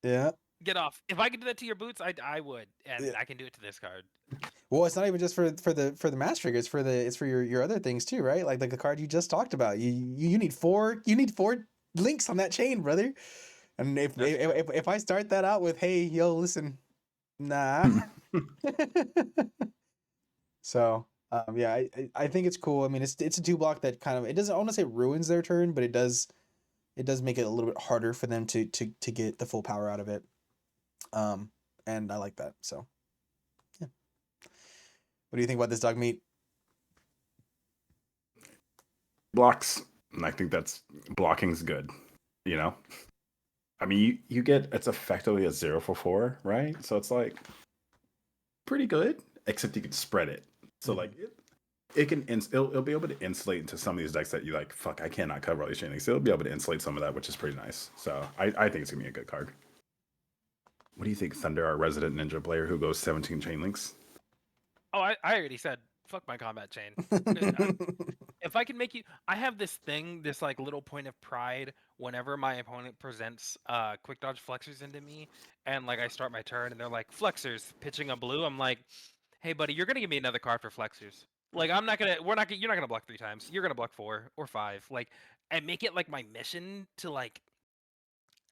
Yeah. Get off. If I could do that to your boots, I would, and Yeah. I can do it to this card. Well, it's not even just for the mass trigger. It's for your other things too, right? Like the card you just talked about. You need 4 links on that chain, brother. And if I start that out with hey yo listen, nah. So yeah, I think it's cool. I mean, it's a 2 block that kind of, it doesn't, I want to say ruins their turn, but it does make it a little bit harder for them to get the full power out of it. And I like that. So yeah. What do you think about this, dog meat? Blocks. And I think that's blocking's good. You know? I mean, you get, it's effectively a 0-for-4, right? So it's like pretty good, except you can spread it. So like it'll be able to insulate into some of these decks that you like, fuck, I cannot cover all these chain links. It'll be able to insulate some of that, which is pretty nice. So I think it's gonna be a good card. What do you think, Thunder, our resident ninja player who goes 17 chain links? Oh, I already said fuck my combat chain. If I can make you, I have this thing, this like little point of pride whenever my opponent presents quick dodge flexors into me, and like I start my turn and they're like flexors pitching a blue. I'm like, hey buddy, you're gonna give me another card for flexors. Like you're not gonna block 3 times. You're gonna block 4 or 5. Like, and make it like my mission to like,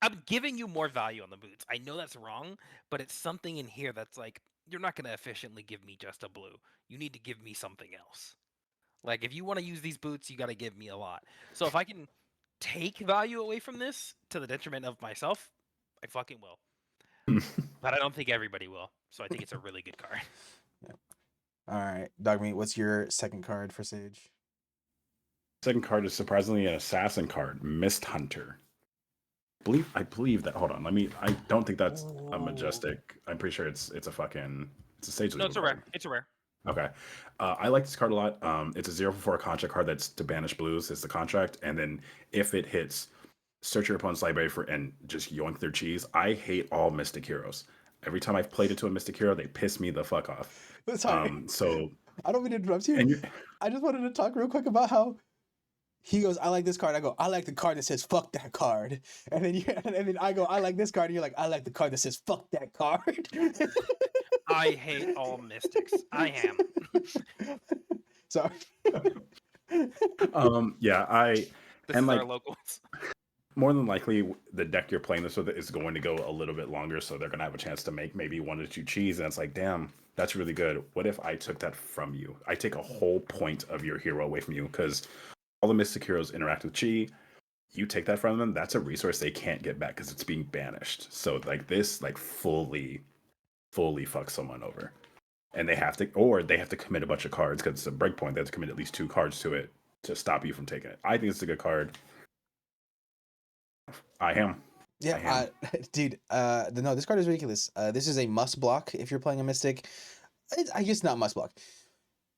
I'm giving you more value on the boots. I know that's wrong, but it's something in here that's like, you're not gonna efficiently give me just a blue. You need to give me something else. Like, if you want to use these boots, you got to give me a lot. So if I can take value away from this to the detriment of myself, I fucking will. But I don't think everybody will. So I think it's a really good card. Yeah. All right, Dogmeat, what's your second card for Sage? Second card is surprisingly an assassin card, Mist Hunter. I believe that. Hold on, I don't think that's a majestic. I'm pretty sure it's a Sage. No, it's a rare. It's a rare. Okay. I like this card a lot. It's a 0-for-4 contract card that's to banish blues. It's the contract. And then if it hits, search your opponent's library and just yoink their cheese. I hate all Mystic Heroes. Every time I've played it to a Mystic Hero, they piss me the fuck off. Sorry. So I don't mean to interrupt you. I just wanted to talk real quick about how he goes, I like this card. I go, I like the card that says fuck that card. And then I go, I like this card. And you're like, I like the card that says fuck that card. I hate all mystics. I am. Sorry. Yeah, this and is like our locals. more than likely the deck you're playing this with is going to go a little bit longer, so they're gonna have a chance to make maybe 1 or 2 cheese, and it's like, damn, that's really good. What if I took that from you? I take a whole point of your hero away from you because all the Mystic Heroes interact with chi. You take that from them, that's a resource they can't get back because it's being banished. So like this, like fully fucks someone over. And they have to commit a bunch of cards because it's a breakpoint. They have to commit at least 2 cards to it to stop you from taking it. I think it's a good card. I am. Yeah, hand. dude. No, this card is ridiculous. This is a must block if you're playing a Mystic. I guess not must block.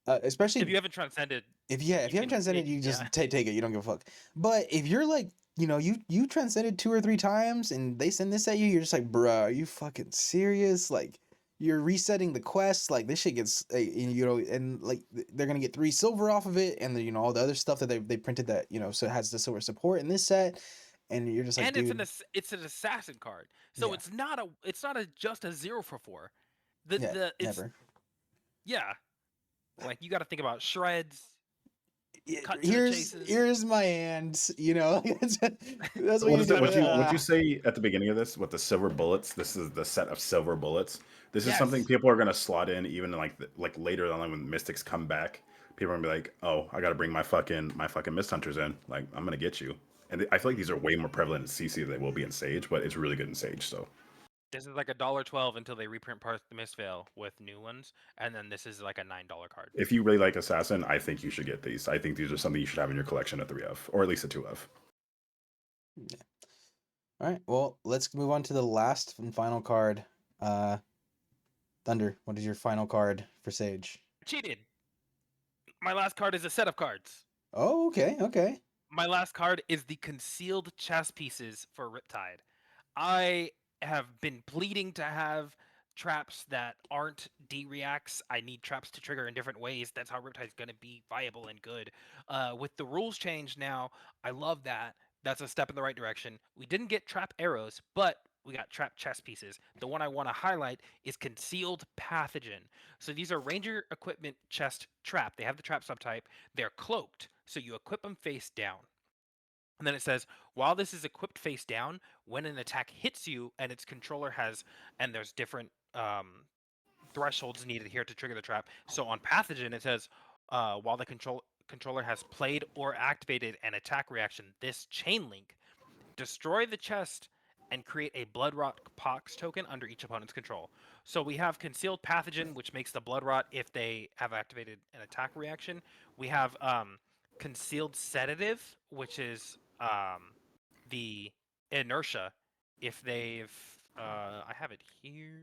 If Especially you haven't transcended, if you you haven't can transcended, you yeah. just take it. You don't give a fuck. But if you're like, you transcended 2 or 3 times and they send this at you, you're just like, bruh, are you fucking serious? Like, you're resetting the quest. Like, this shit gets, and like they're gonna get 3 silver off of it, and all the other stuff that they printed that so it has the silver support in this set, and you're just like, And dude, it's an assassin card. So yeah, it's not just a 0 for 4. yeah, It's never. yeah. Like you got to think about shreds, cut to the Here's chases. here's my hand. That's what What you is it? do. Would you say at the beginning of this with the silver bullets? This is the set of silver bullets. This is something Yes. people are gonna slot in even like later on when mystics come back. People are gonna be like, oh, I gotta bring my fucking mist hunters in. Like I'm gonna get you. And I feel like these are way more prevalent in CC than they will be in Sage, but it's really good in Sage. So This is like $1.12 until they reprint parts of the Mistveil with new ones, and then this is like a $9 card. if you really like Assassin, I think you should get these. I think these are something you should have in your collection at 3 of, or at least a 2 of. Yeah. All right. Well, let's move on to the last and final card. Uh, Thunder. What is your final card for Sage? Cheated. My last card is a set of cards. Oh, okay, okay. My last card is the concealed chess pieces for Riptide. I have been pleading to have traps that aren't D-reacts. I need traps to trigger in different ways. That's how Riptide's going to be viable and good. With the rules change now, I love that. That's a step in the right direction. We didn't get trap arrows, but we got trap chess pieces. The one I want to highlight is Concealed Pathogen. So these are Ranger Equipment Chest Trap. They have the trap subtype. They're cloaked, so you equip them face down. And then it says, while this is equipped face down, when an attack hits you and its controller and there's different thresholds needed here to trigger the trap. So on Pathogen, it says, while the controller has played or activated an attack reaction, this chain link, destroy the chest and create a Blood Rot Pox token under each opponent's control. So we have Concealed Pathogen, which makes the Blood Rot if they have activated an attack reaction. We have Concealed Sedative, which is the Inertia if they've. I have it here.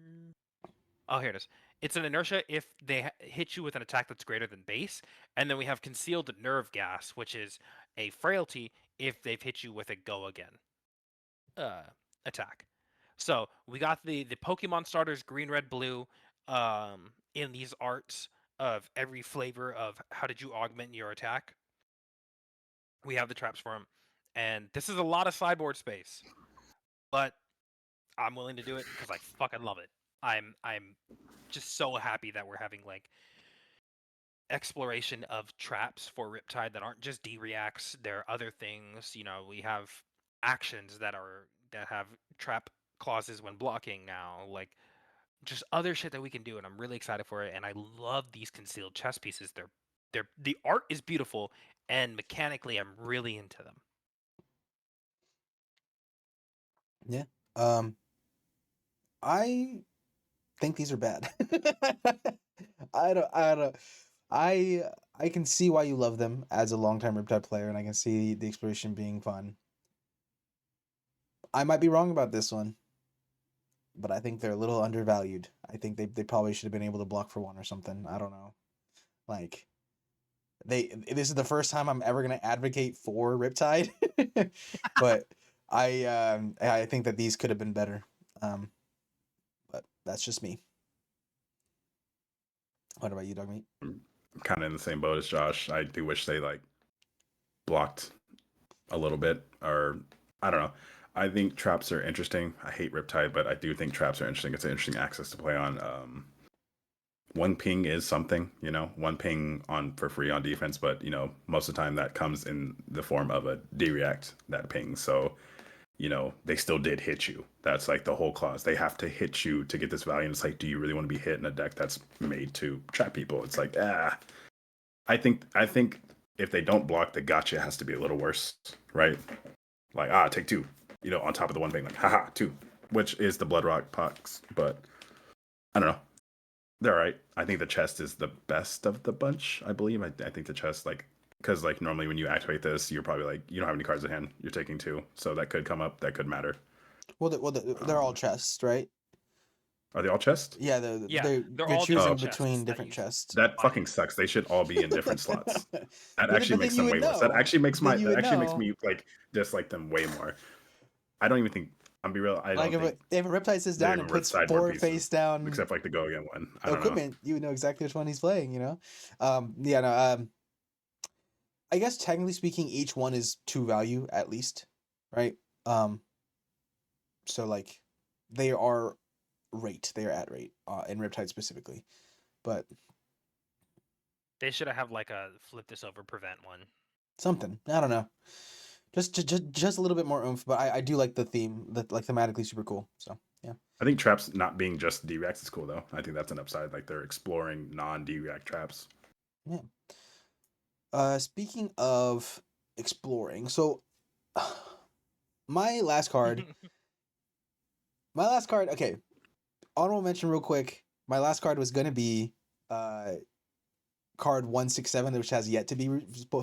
Oh, here it is. It's an inertia if they hit you with an attack that's greater than base, and then we have concealed nerve gas, which is a frailty if they've hit you with a go again uh, attack. So we got the Pokemon starters green, red, blue in these arts of every flavor of how did you augment your attack. We have the traps for them, and this is a lot of sideboard space, but I'm willing to do it because I fucking love it. I'm just so happy that we're having like exploration of traps for Riptide that aren't just D-reacts. There are other things. We have actions that have trap clauses when blocking now. Like just other shit that we can do, and I'm really excited for it. And I love these concealed chess pieces. The art is beautiful, and mechanically, I'm really into them. Yeah. I think these are bad. I don't. I I can see why you love them as a longtime Riptide player, and I can see the exploration being fun. I might be wrong about this one, but I think they're a little undervalued. I think they probably should have been able to block for one or something. I don't know. Like this is the first time I'm ever gonna advocate for Riptide, but I think that these could have been better. Um, but that's just me. What about you, Dog Meat? I'm kind of in the same boat as Josh. I do wish they like blocked a little bit, or I don't know. I think traps are interesting. I hate Riptide, but I do think traps are interesting. It's an interesting axis to play on. One ping is something, one ping on for free on defense, but most of the time that comes in the form of a D-react that ping. So they still did hit you. That's like the whole clause. They have to hit you to get this value. And it's like, do you really want to be hit in a deck that's made to trap people? It's like, I think if they don't block, the gotcha has to be a little worse, right? Like, take two, on top of the one thing, like, haha, two, which is the Blood Rock Pox. But I don't know. They're all right. I think the chest is the best of the bunch, I believe. I think the chest, like, because, like, normally when you activate this, you're probably like, you don't have any cards in hand. You're taking two. So that could come up. That could matter. They're all chests, right? Are they all chest? Yeah, Yeah, they're you're all choosing different between chests that different you chests. That buy. fucking sucks. They should all be in different slots. That actually But then makes you them would way worse. That know. actually makes Then you would know. me like dislike them way more. I don't even think I'm be real. I Like don't think if a Riptide sits they're down even and worth puts sideboard 4 pieces, face down except like the go again one. I don't know. equipment, you would know exactly which one he's playing. Yeah, no. I guess technically speaking, each one is 2 value at least, right? Um, so like, they are rate. They are at rate in Riptide specifically, but They should have like a flip this over prevent one. something I don't know. Just a little bit more oomph, but I do like the theme. That like thematically super cool. So yeah. I think traps not being just D-Reacts is cool though. I think that's an upside. Like they're exploring non-D-React traps. Yeah. Speaking of exploring, so my last card, okay, honorable mention real quick. My last card was gonna be uh card 167, which has yet to be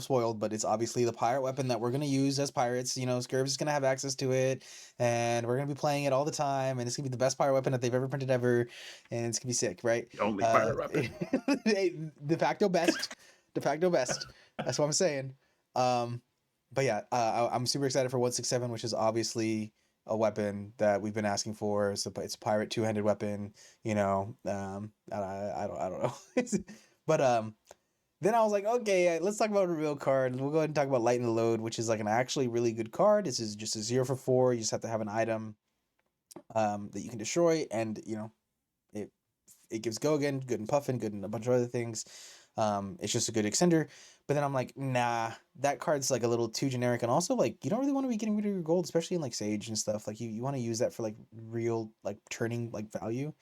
spoiled, but it's obviously the pirate weapon that we're going to use as pirates. Scurvs is going to have access to it, and we're going to be playing it all the time, and it's going to be the best pirate weapon that they've ever printed ever, and it's going to be sick, right? The only pirate weapon. De facto best. De facto best. That's what I'm saying. But yeah, I'm super excited for 167, which is obviously a weapon that we've been asking for. It's a pirate two-handed weapon, I don't know. But then I was like, okay, let's talk about a real card. We'll go ahead and talk about Lighten the Load, which is like an actually really good card. This is just a 0 for 4. You just have to have an item that you can destroy, and it gives go again, good and puffin, good and a bunch of other things. It's just a good extender. But then I'm like, nah, that card's like a little too generic, and also like you don't really want to be getting rid of your gold, especially in like Sage and stuff. Like you want to use that for like real like turning like value.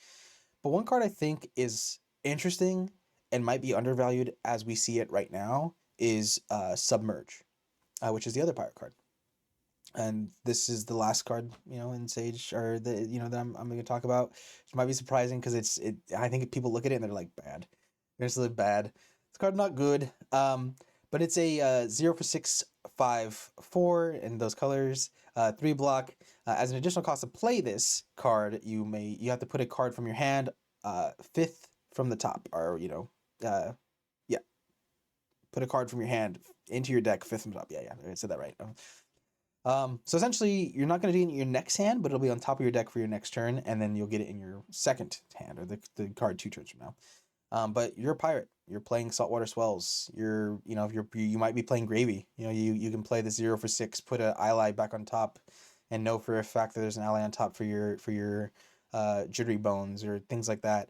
But one card I think is interesting and might be undervalued as we see it right now is Submerge, which is the other pirate card. And this is the last card, in Sage, or that I'm going to talk about. Which might be surprising because I think people look at it and they're like bad. They're just like bad. This card not good. But it's a 0 for 6, 5, 4 in those colors. 3 block. As an additional cost to play this card, you have to put a card from your hand, 5th from the top, or yeah, put a card from your hand into your deck, 5th from the top. Yeah, I said that right. So essentially, you're not going to do it in your next hand, but it'll be on top of your deck for your next turn, and then you'll get it in your second hand, or the card 2 turns from now. But you're a pirate. You're playing Saltwater Swells. You might be playing Gravy. You can play the 0 for 6, put an ally back on top, and know for a fact that there's an ally on top for your Jittery Bones or things like that.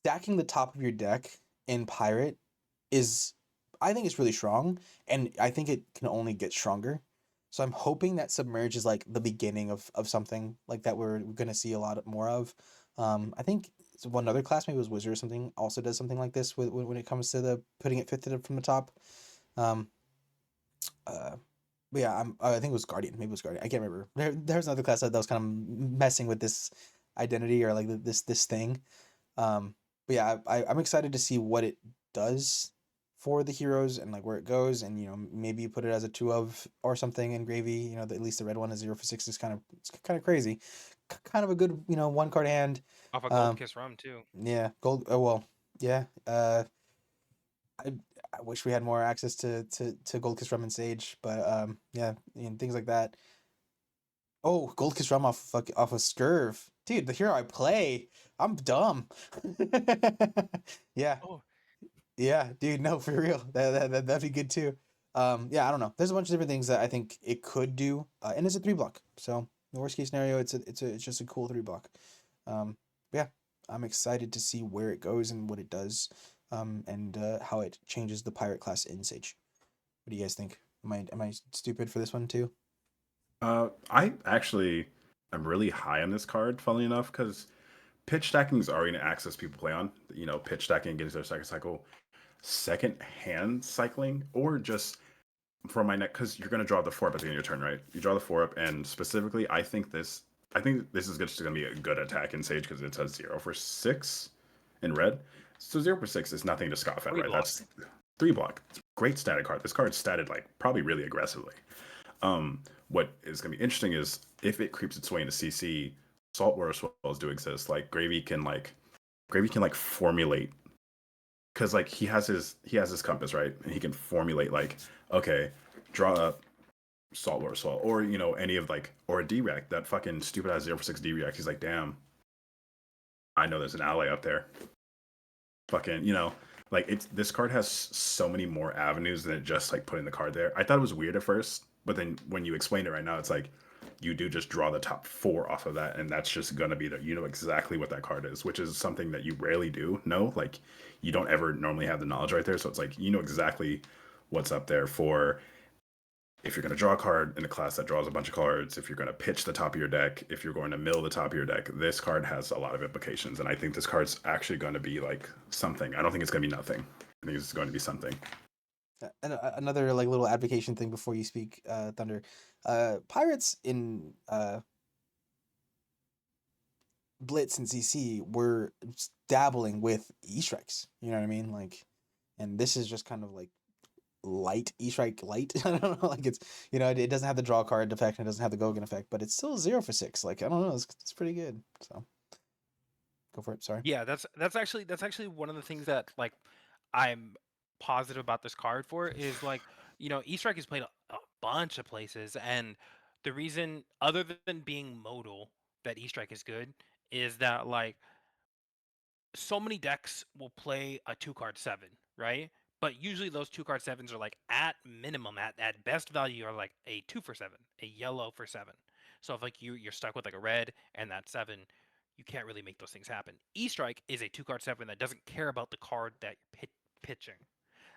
Stacking the top of your deck in Pirate is, I think it's really strong, and I think it can only get stronger. So I'm hoping that Submerge is like the beginning of something like that we're gonna see a lot more of. I think one other class, maybe it was Wizard or something, also does something like this when it comes to the putting it fifth from the top. Um, but yeah, I think it was Guardian. Maybe it was Guardian. I can't remember. There's another class that was kind of messing with this identity, or like this thing. But yeah, I'm excited to see what it does for the heroes and like where it goes, and maybe you put it as a 2 of or something in Gravy. At least the red one is 0 for 6 is kind of crazy, kind of a good 1 card hand. Off a Gold Kiss Rum too. Yeah, gold. Oh well, yeah. I wish we had more access to Gold Kiss Rum and Sage, but yeah, things like that. Oh, Gold Kiss Rum off of Scurv. Dude, the hero I play. I'm dumb. Yeah. Oh, Yeah, dude, no, for real. That'd be good too. Yeah, I don't know. There's a bunch of different things that I think it could do. And it's a 3 block. So, the worst case scenario, it's just a cool 3 block. Yeah, I'm excited to see where it goes and what it does. And how it changes the pirate class in Sage. What do you guys think? Am I stupid for this one too? I actually am really high on this card, funnily enough, because pitch stacking is already an axis people play on. Pitch stacking gets their second cycle, second hand cycling, or just for my neck, because you're going to draw the 4 up at the end of your turn, right? You draw the 4 up, and specifically, I think this is just going to be a good attack in Sage because it's a 0 for 6 in red. So 0 for 6 is nothing to scoff at, right? That's 3 block. Great static card. This card's statted like probably really aggressively. what is going to be interesting is if it creeps its way into CC, saltwater swells do exist. Like Gravy can like formulate, because like he has his compass, right, and he can formulate like, okay, draw up saltwater swell, or any of like, or a D-React, that fucking stupid ass 0 for 6 D-React. He's like, damn, I know there's an ally up there. Fucking, like, it's this card has so many more avenues than it just like putting the card there. I thought it was weird at first, but then when you explain it right now, it's like you do just draw the top 4 off of that, and that's just gonna be that, exactly what that card is, which is something that you rarely do know. Like, you don't ever normally have the knowledge right there, so it's like exactly what's up there for if you're going to draw a card in a class that draws a bunch of cards, if you're going to pitch the top of your deck, if you're going to mill the top of your deck. This card has a lot of implications, and I think this card's actually going to be like something. I don't think it's going to be nothing. I think it's going to be something. And another like little advocation thing before you speak, Thunder. Pirates in Blitz and CC were dabbling with E-strikes. You know what I mean? Like, and this is just kind of like light E-strike light. I don't know, like, it's, it doesn't have the draw card effect and it doesn't have the Gogan effect, but it's still 0 for 6. Like, I don't know, it's pretty good. So go for it. Sorry. Yeah, that's actually one of the things that like I'm positive about this card for is like, E-Strike is played a bunch of places, and the reason other than being modal that E-Strike is good is that like so many decks will play a 2-card 7, right? But usually those 2-card 7s are like at minimum, at best value, are like a 2 for 7, a yellow for 7. So if like you're stuck with like a red and that 7, you can't really make those things happen. E-Strike is a 2-card 7 that doesn't care about the card that you're pitching.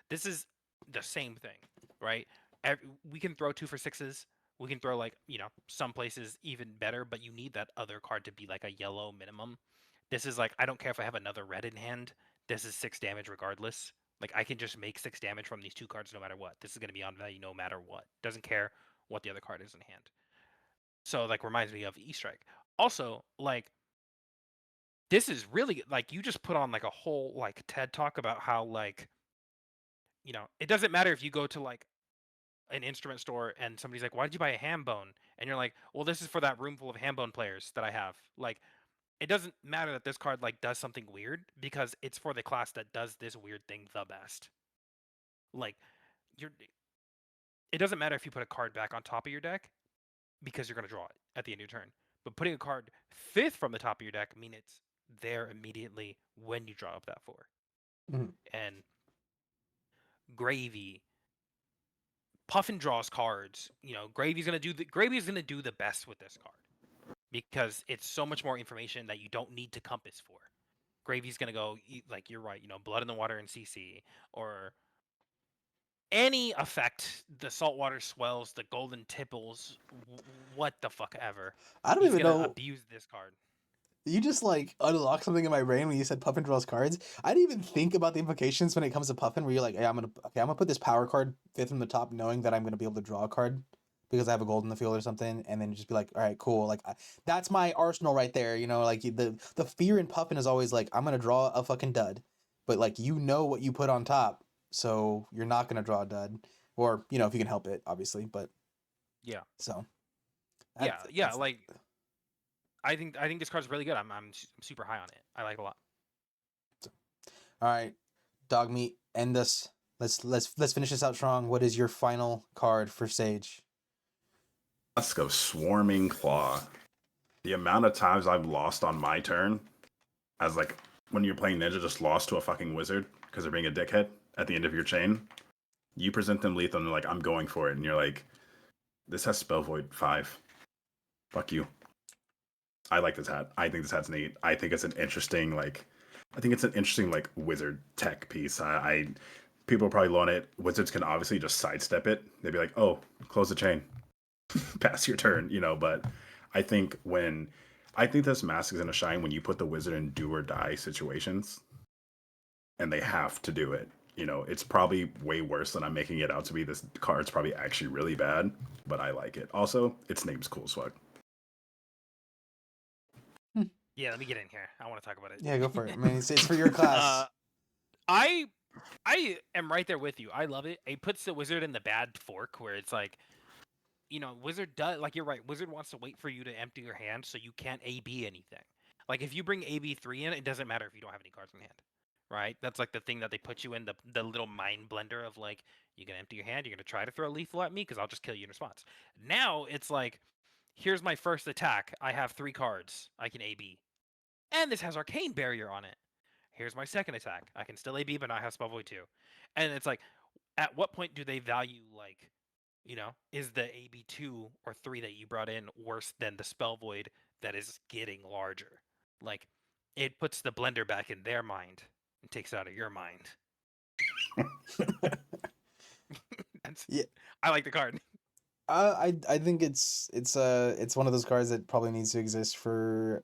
This is the same thing, right? We can throw 2 for 6s. We can throw like, some places even better, but you need that other card to be like a yellow minimum. This is like, I don't care if I have another red in hand. This is 6 damage regardless. Like, I can just make 6 damage from these 2 cards no matter what. This is going to be on value no matter what. Doesn't care what the other card is in hand. So, like, reminds me of E-Strike. Also, like, this is really, like, you just put on, like, a whole, like, TED talk about how, like, it doesn't matter if you go to, like, an instrument store and somebody's like, why did you buy a ham bone? And you're like, well, this is for that room full of ham bone players that I have. Like, it doesn't matter that this card like does something weird because it's for the class that does this weird thing the best. Like, you're it doesn't matter if you put a card back on top of your deck because you're going to draw it at the end of your turn. But putting a card 5th from the top of your deck means it's there immediately when you draw up that 4. Mhm. And Gravy Puffin draws cards. Gravy's going to do the best with this card because it's so much more information that you don't need to compass for. Gravy's gonna go like, you're right, Blood in the Water and CC, or any effect, the saltwater swells, the golden tipples, what the fuck ever. I don't He's even gonna know. abuse this card. You just like unlocked something in my brain when you said Puffin draws cards. I didn't even think about the implications when it comes to Puffin, where you're like, hey, I'm gonna put this power card 5th from the top, knowing that I'm gonna be able to draw a card because I have a gold in the field or something, and then just be like, all right, cool. Like, that's my arsenal right there. Like, the fear in Puffin is always like, I'm gonna draw a fucking dud, but like, what you put on top, so you're not gonna draw a dud, or if you can help it, obviously. But Yeah, so yeah. Like, I think this card's really good. I'm super high on it. I like it a lot. All right, dog meat. End this. Let's finish this out strong. What is your final card for Sage? Tusk of Swarming Claw. The amount of times I've lost on my turn, as like when you're playing Ninja, just lost to a fucking wizard because they're being a dickhead at the end of your chain. You present them lethal and they're like, I'm going for it. And you're like, this has Spell Void 5. Fuck you. I like this hat. I think this hat's neat. I think it's an interesting, like, wizard tech piece. People are probably low on it. Wizards can obviously just sidestep it. They'd be like, oh, close the chain. Pass your turn, but I think this mask is gonna shine when you put the wizard in do or die situations, and they have to do it. It's probably way worse than I'm making it out to be. This card's probably actually really bad, but I like it. Also, its name's Cool Swag. Yeah, let me get in here. I want to talk about it. Yeah, go for it. I mean, it's for your class. I am right there with you. I love it. It puts the wizard in the bad fork where it's like Wizard does, like, you're right. Wizard wants to wait for you to empty your hand so you can't AB anything. Like, if you bring AB3 in, it doesn't matter if you don't have any cards in hand, right? That's like the thing that they put you in, the little mind blender of like, you're gonna empty your hand, you're gonna try to throw lethal at me because I'll just kill you in response. Now it's like, here's my first attack. I have 3 cards. I can AB, and this has Arcane Barrier on it. Here's my second attack. I can still AB, but now I have Spell Void too. And it's like, at what point do they value, like, is the AB2 or 3 that you brought in worse than the Spell Void that is getting larger? Like, it puts the blender back in their mind and takes it out of your mind. Yeah. I like the card. I think it's one of those cards that probably needs to exist for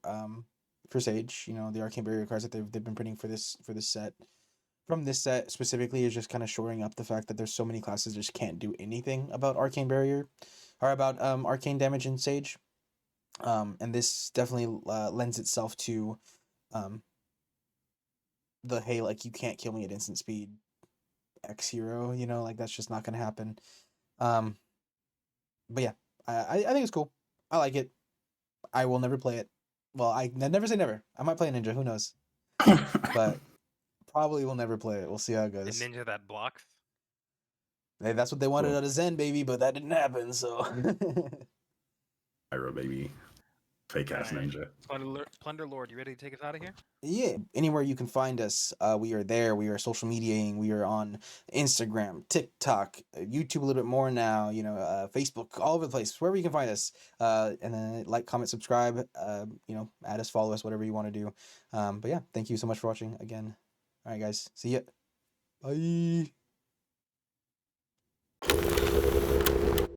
Sage. The Arcane Barrier cards that they've been printing for this set. From this set specifically is just kind of shoring up the fact that there's so many classes that just can't do anything about Arcane Barrier or about arcane damage in Sage. And this definitely lends itself to the hey, like, you can't kill me at instant speed X hero, like that's just not gonna happen. But yeah, I think it's cool. I like it. I will never play it. Well, I never say never. I might play a ninja, who knows? But probably will never play it. We'll see how it The goes. ninja that blocks. Hey, that's what they wanted Cool. out of Zen, baby, but that didn't happen, so. Pyro baby. Fake ass Alright. ninja. Plunder Lord, you ready to take us out of here? Yeah, anywhere you can find us, we are there. We are social mediating. We are on Instagram, TikTok, YouTube a little bit more now. Facebook, all over the place, wherever you can find us. And then like, comment, subscribe. Add us, follow us, whatever you want to do. But yeah, thank you so much for watching again. All right, guys, see ya. Bye.